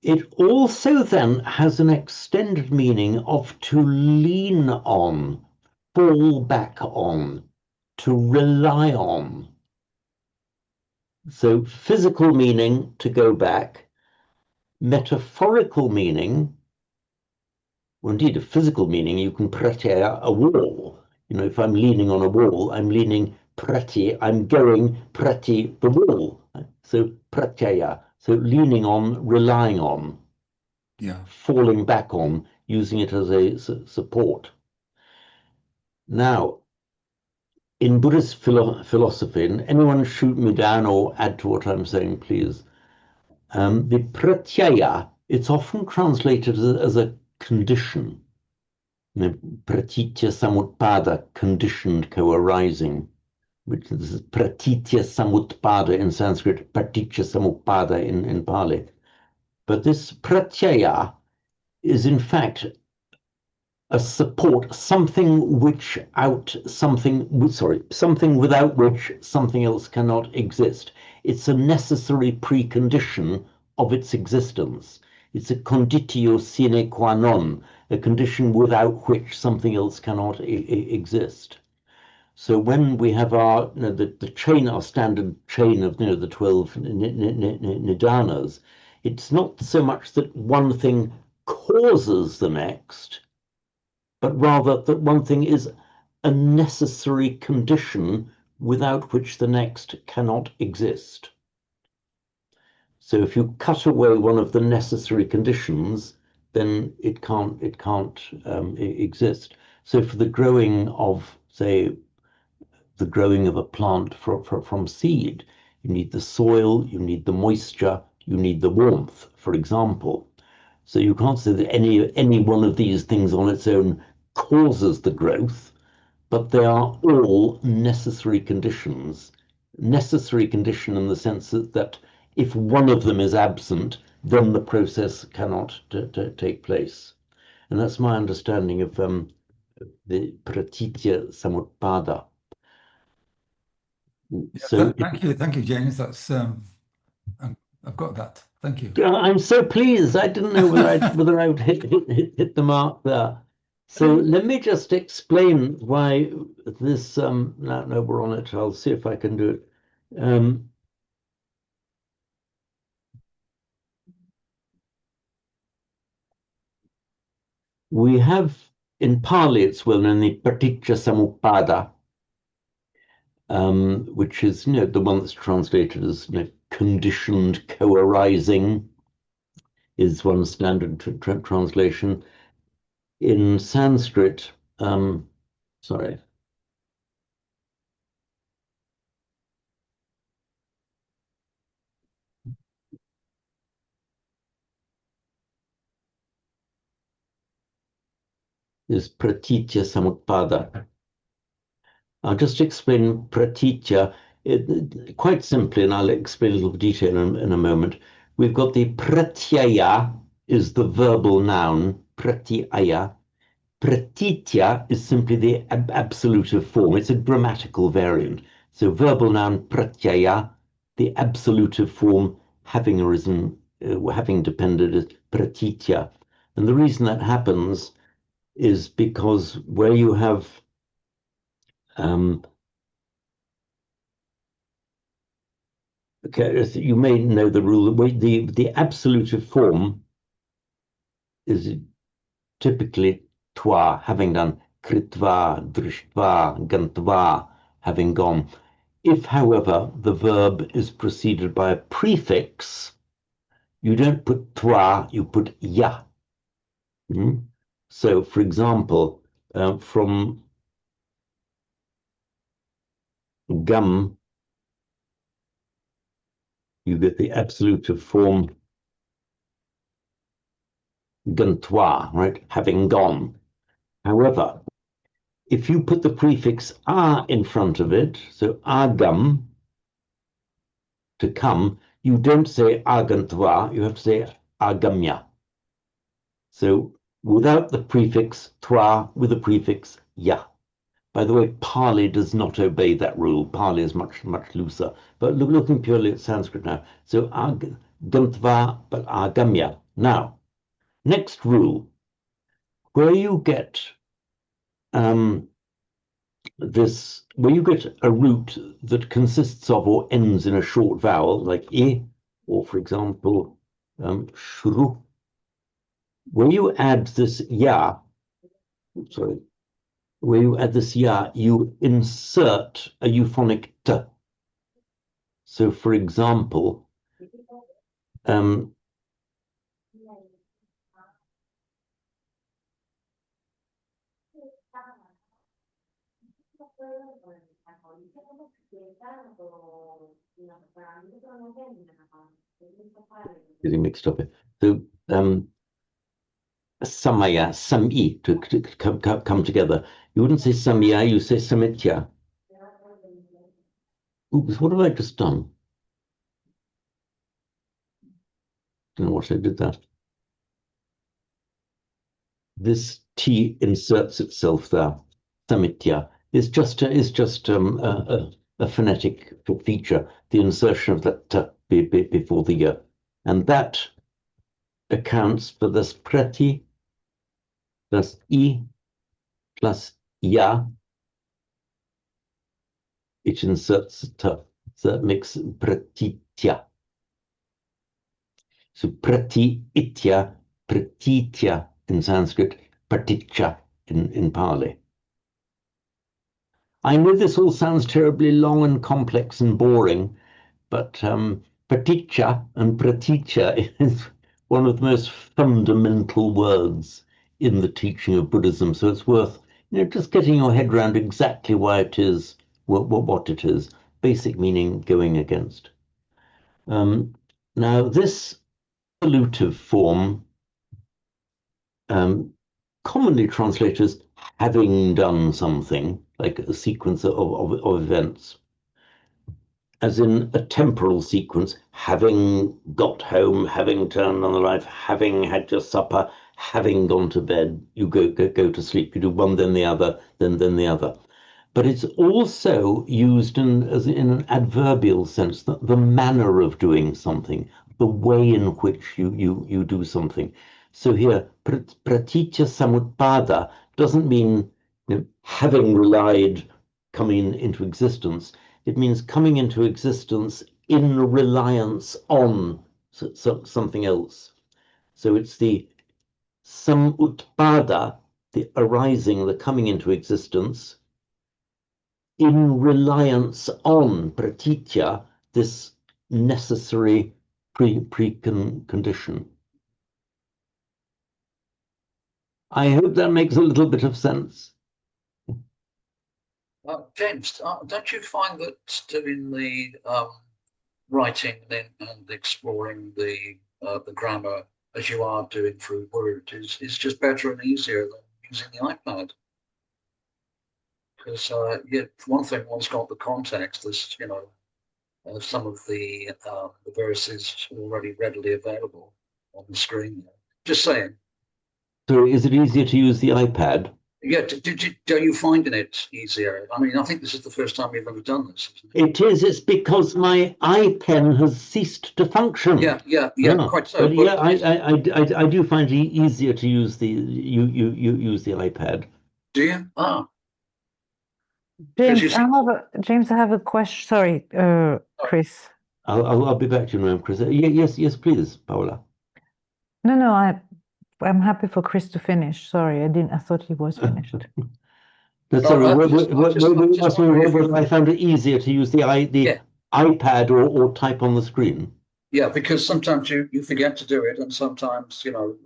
It also then has an extended meaning of to lean on, fall back on, to rely on. So physical meaning, to go back, metaphorical meaning, or indeed a physical meaning, you can pratyaya a wall. If I'm leaning on a wall, I'm leaning prati, I'm going prati the wall. So pratyaya, so leaning on, relying on. falling back on, using it as a support. Now, in Buddhist philosophy, and anyone shoot me down or add to what I'm saying, please. The pratyaya, it's often translated as a condition. Pratitya samutpada, conditioned co-arising, which is pratitya samutpada in Sanskrit, pratitya samutpada in Pali. But this pratyaya is in fact a support, something without which something else cannot exist. It's a necessary precondition of its existence. It's a conditio sine qua non, a condition without which something else cannot exist. So when we have our, the chain, our standard chain of, the 12 nidanas, it's not so much that one thing causes the next, but rather that one thing is a necessary condition without which the next cannot exist. So if you cut away one of the necessary conditions, then it can't exist. So for the growing of, say, the growing of a plant from seed, you need the soil, you need the moisture, you need the warmth, for example. So you can't say that any one of these things on its own causes the growth, but they are all necessary conditions. Necessary condition in the sense that if one of them is absent, then the process cannot take place. And that's my understanding of the pratitya samutpada. So thank you, James. That's I've got that. Thank you. I'm so pleased. I didn't know whether I would hit the mark there. So let me just explain why this. No, we're on it. I'll see if I can do it. We have in Pali, it's well known, the Paticca Samuppada, which is the one that's translated as conditioned co-arising, is one standard translation. In Sanskrit, sorry. Is pratitya samutpada. I'll just explain pratitya quite simply, and I'll explain a little detail in a moment. We've got the pratyaya is the verbal noun, pratyaya. Pratitya is simply the absolutive form. It's a grammatical variant. So verbal noun pratyaya, the absolutive form having arisen, having depended is pratitya. And the reason that happens is because where you have okay, you may know the rule. The absolutive form is typically twa, having done, kritva, drishtva, gantva, having gone. If, however, the verb is preceded by a prefix, you don't put twa, you put ya. So, for example, from gum, you get the absolutive form gantwa, right? Having gone. However, if you put the prefix a in front of it, so agam, to come, you don't say agantva, you have to say agamya. So without the prefix twa, with the prefix ya. By the way, Pali does not obey that rule. Pali is much looser. But looking purely at Sanskrit now. So agantva, but agamya. Now, next rule, where you get where you get a root that consists of or ends in a short vowel, like I, or for example, shru, where you add this ya, where you add this ya, you insert a euphonic t. So, for example, Getting mixed up here. So samaya, sami, to come together. You wouldn't say samya, you say samitya. Oops, what have I just done? Don't know what I did that. This T inserts itself there. Samitya is just a phonetic feature, the insertion of that t before the y. And that accounts for this prati plus I plus ya, which inserts t, so that makes pratitya. So prati-itya, pratitya in Sanskrit, praticca in Pali. I know this all sounds terribly long and complex and boring, but praticca and praticca is one of the most fundamental words in the teaching of Buddhism. So it's worth just getting your head around exactly why it is what it is. Basic meaning, going against. Now this elutive form commonly translated as having done something, like a sequence of events, as in a temporal sequence, having got home, having turned on the light, having had your supper, having gone to bed, you go to sleep. You do one, then the other, then the other. But it's also used as in an adverbial sense, the manner of doing something, the way in which you do something. So here, praticca samutpada doesn't mean having relied, coming into existence. It means coming into existence in reliance on something else. So it's the samutpada, the arising, the coming into existence, in reliance on pratitya, this necessary precondition. I hope that makes a little bit of sense. James, don't you find that doing the writing and exploring the grammar as you are doing through Word is just better and easier than using the iPad? Because yeah, for one thing, one's got the context. There's some of the verses already readily available on the screen. Just saying. So is it easier to use the iPad? Yeah, are you finding it easier? I mean, I think this is the first time you've ever done this. It is. It's because my iPen has ceased to function. Yeah, quite so. But yeah, I do find it easier to use the use the iPad. Do you? Ah. James, I have a question. Sorry, Chris. I'll be back to you in a moment, Chris. Yes, please, Paola. No, I'm happy for Chris to finish. Sorry, I thought he was finished. Sorry, I found it easier to use the iPad or type on the screen. Yeah, because sometimes you forget to do it, and sometimes you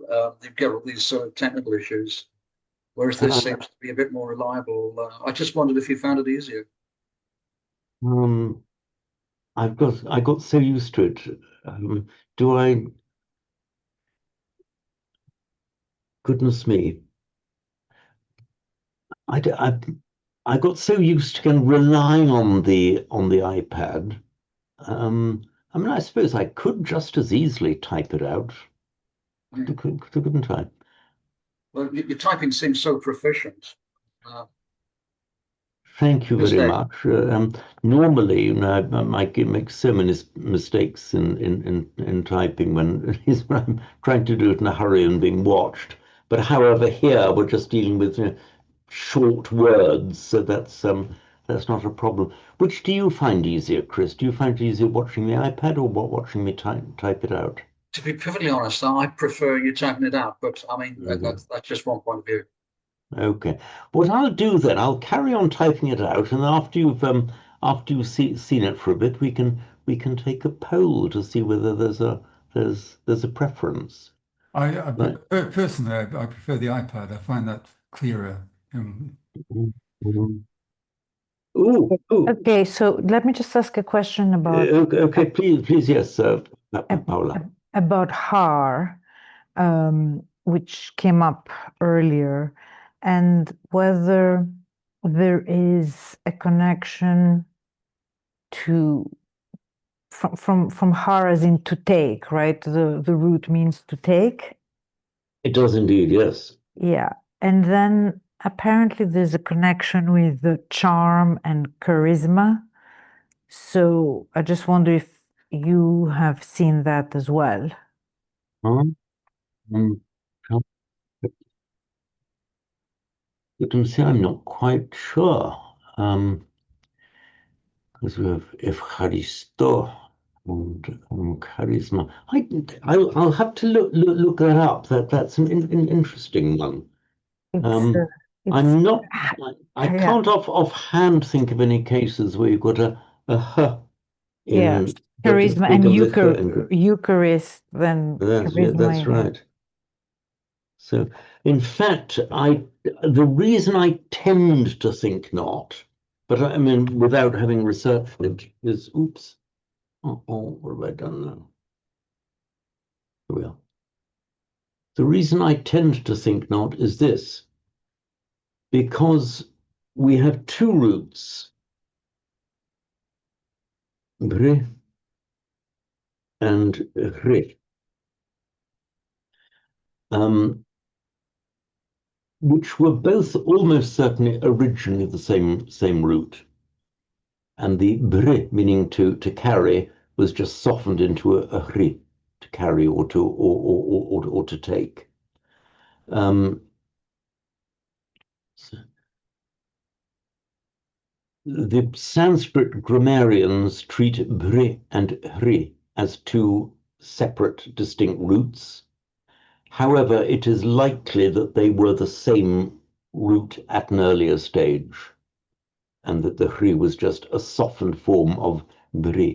get all these sort of technical issues. Whereas this seems to be a bit more reliable. I just wondered if you found it easier. I got so used to it. Do I? Goodness me. I got so used to relying on the iPad. I mean, I suppose I could just as easily type it out. Couldn't I? Well, your typing seems so proficient. Thank you very much. Normally, I make so many mistakes in typing when I'm trying to do it in a hurry and being watched. But however, here we're just dealing with short words, so that's not a problem. Which do you find easier, Chris? Do you find it easier watching the iPad or watching me type it out? To be perfectly honest, I prefer you typing it out, but I mean that's just one point of view. Okay. What I'll do then, I'll carry on typing it out, and after you've seen it for a bit, we can take a poll to see whether there's a preference. Personally, I prefer the iPad. I find that clearer. Ooh, ooh. Okay, so let me just ask a question about Okay, please, yes, Paula. about har, which came up earlier, and whether there is a connection to from har as in to take, right? The root means to take. It does indeed, yes. Yeah, and then apparently there's a connection with the charm and charisma. So I just wonder if you have seen that as well. Um, you can see I'm not quite sure. Because we have Evcharisto and charisma. I'll have to look that up. That's an interesting one. It's I'm not. I yeah. can't offhand think of any cases where you've got a h Yeah, in charisma and Eucharist, then that's charisma. Yeah. right. So, in fact, the reason I tend to think not, but I mean, without having researched it, is oops. Oh, what have I done now? Here we are. The reason I tend to think not is this, because we have two roots, bre and re, which were both almost certainly originally the same root. And the bre, meaning to carry, was just softened into a ri, to carry or to take. So the Sanskrit grammarians treat bre and hri as two separate, distinct roots. However, it is likely that they were the same root at an earlier stage, and that the hri was just a softened form of bre.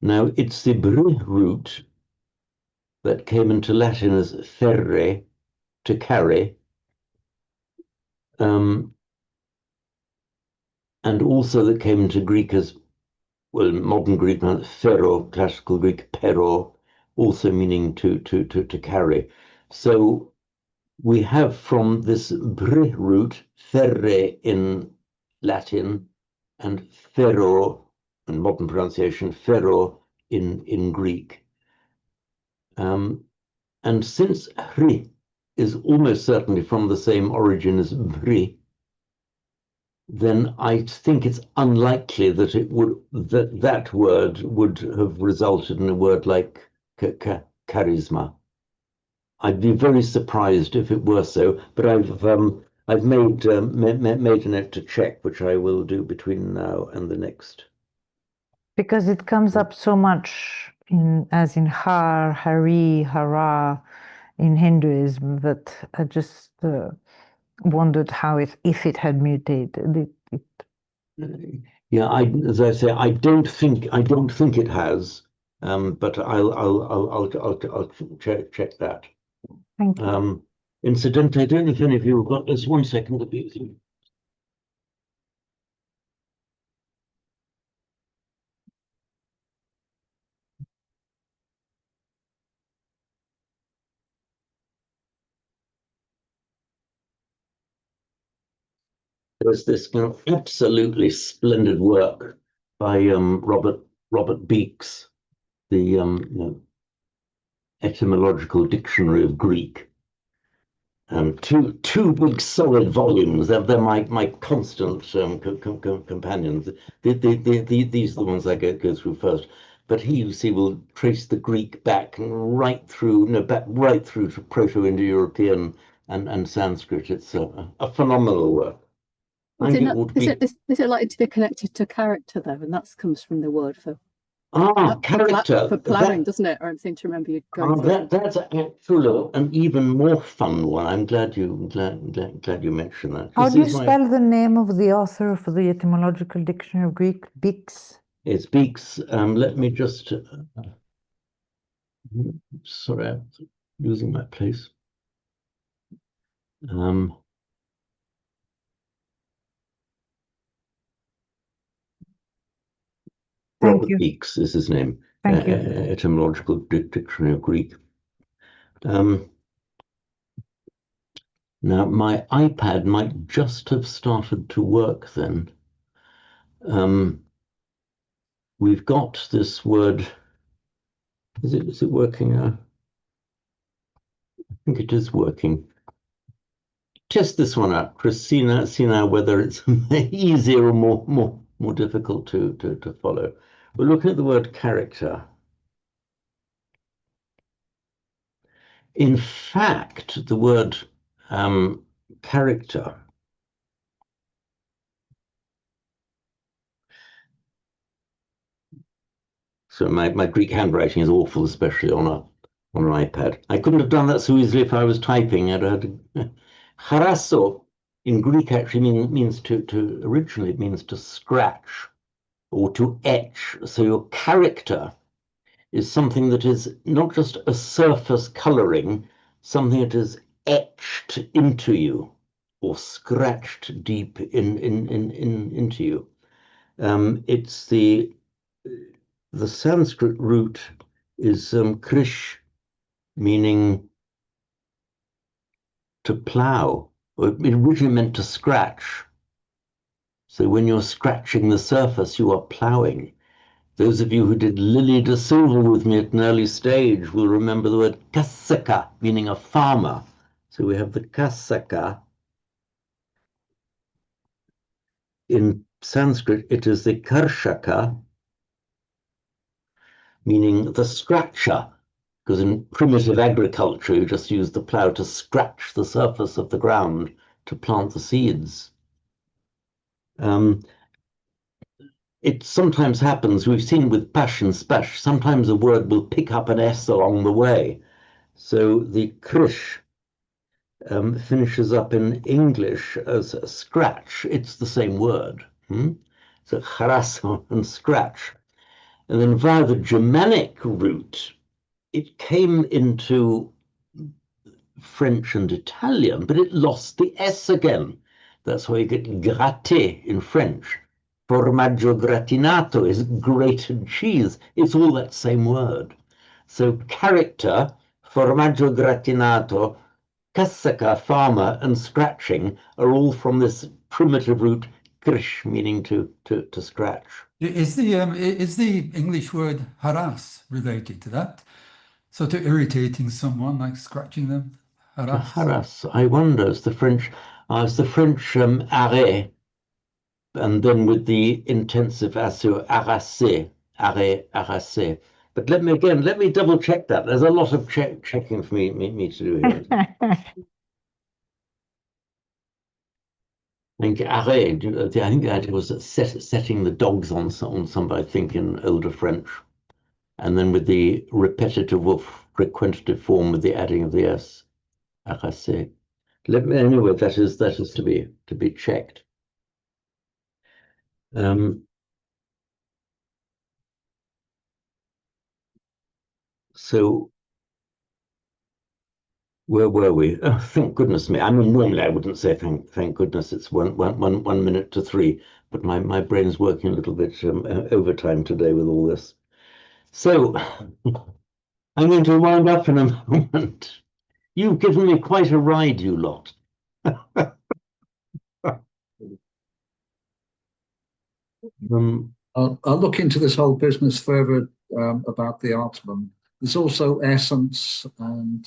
Now, it's the bre root that came into Latin as ferre, to carry, and also that came into Greek as, well, modern Greek, phero, classical Greek, pero, also meaning to carry. So we have from this bre root, ferre in Latin, and phero, in modern pronunciation, phero in Greek. And since hri is almost certainly from the same origin as bri, then I think it's unlikely that that word would have resulted in a word like charisma. I'd be very surprised if it were so, but I've made a note to check, which I will do between now and the next. Because it comes up so much as in har, hari, hara in Hinduism that I just wondered how if it had mutated. Yeah, as I say, I don't think it has, but I'll check that. Thank you. Incidentally, I don't know if any of you have got this. 1 second. There's this absolutely splendid work by Robert Beeks, the etymological dictionary of Greek. Two big solid volumes. They're my constant companions. These are the ones I go through first. But he, you see, will trace the Greek back right through, right through to Proto-Indo-European and Sanskrit. It's a phenomenal work. I think it ought to be. Is it likely to be connected to character though? And that comes from the word for character. For ploughing, doesn't it? Or I seem to remember you going through it. That's actually an even more fun one. I'm glad you mentioned that. How do you spell the name of the author for the etymological dictionary of Greek? Beeks? It's Beeks. Let me just. Sorry, I'm losing my place. Thank Robert you. Beeks is his name. Thank you. Etymological Dictionary of Greek. Now, my iPad might just have started to work then. We've got this word. Is it working now? I think it is working. Test this one out, Chris. See now whether it's easier or more difficult to follow. We're looking at the word character. In fact, the word character so my Greek handwriting is awful, especially on an iPad. I couldn't have done that so easily if I was typing. Harasso in Greek actually means originally it means to scratch or to etch. So your character is something that is not just a surface coloring, something that is etched into you or scratched deep into you. It's the Sanskrit root is krish, meaning to plow. It originally meant to scratch. So when you're scratching the surface, you are plowing. Those of you who did Lily de Silva with me at an early stage will remember the word kasaka, meaning a farmer. So we have the kasaka. In Sanskrit, it is the karshaka, meaning the scratcher, because in primitive agriculture, you just use the plow to scratch the surface of the ground to plant the seeds. It sometimes happens, we've seen with pash and spash, sometimes a word will pick up an S along the way. So the krish finishes up in English as a scratch. It's the same word. So harasso and scratch. And then via the Germanic root, it came into French and Italian, but it lost the S again. That's why you get gratter in French. Formaggio gratinato is grated cheese. It's all that same word. So character, formaggio gratinato, kasaka, farmer, and scratching are all from this primitive root krish, meaning to scratch. Is the English word harass related to that? So to irritating someone, like scratching them, harass. Harass. I wonder. It's the French arrêt, and then with the intensive assur, arrasser, arrasser. But let me double check that. There's a lot of checking for me to do here. I think arrêt. I think the idea was setting the dogs on somebody. I think in older French, and then with the repetitive or frequentative form with the adding of the s, arrasser. Anyway, that is to be checked. So where were we? Oh, thank goodness me. I mean, normally I wouldn't say thank goodness. It's one minute to 3, but my brain's working a little bit overtime today with all this. So I'm going to wind up in a moment. You've given me quite a ride, you lot. I'll look into this whole business further about the Atman. There's also essence and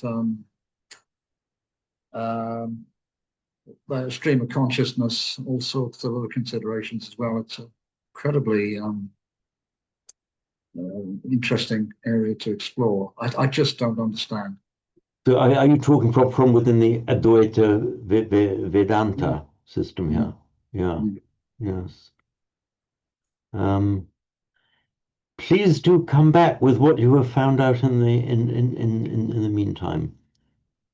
the stream of consciousness, all sorts of other considerations as well. It's an incredibly interesting area to explore. I just don't understand. So are you talking from within the Advaita Vedanta system here? Yeah. Yes. Please do come back with what you have found out in the meantime.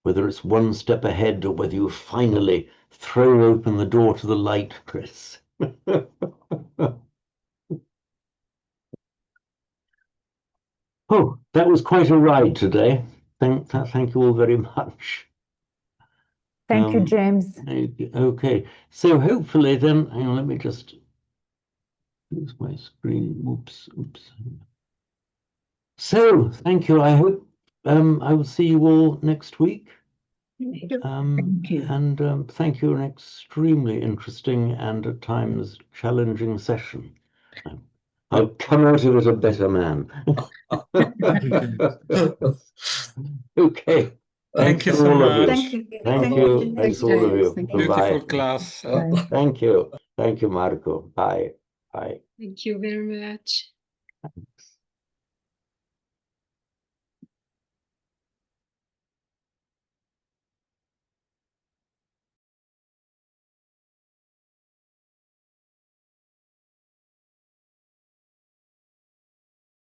Whether it's one step ahead or whether you finally throw open the door to the light, Chris. Oh, that was quite a ride today. Thank you all very much. Thank you, James. Okay, so hopefully then, hang on, let me just Here's my screen. Oops. So, thank you. I hope I will see you all next week. Thank you. And thank you, an extremely interesting and at times challenging session. I'll come out of it a better man. Thank you, James. Okay. Thank Thanks you to so all of you. much. Thank you. Thank you. Thanks to all of you. Thank you. Beautiful Bye. class. Bye. Thank you. Thank you, Marco. Bye. Bye. Thank you very much.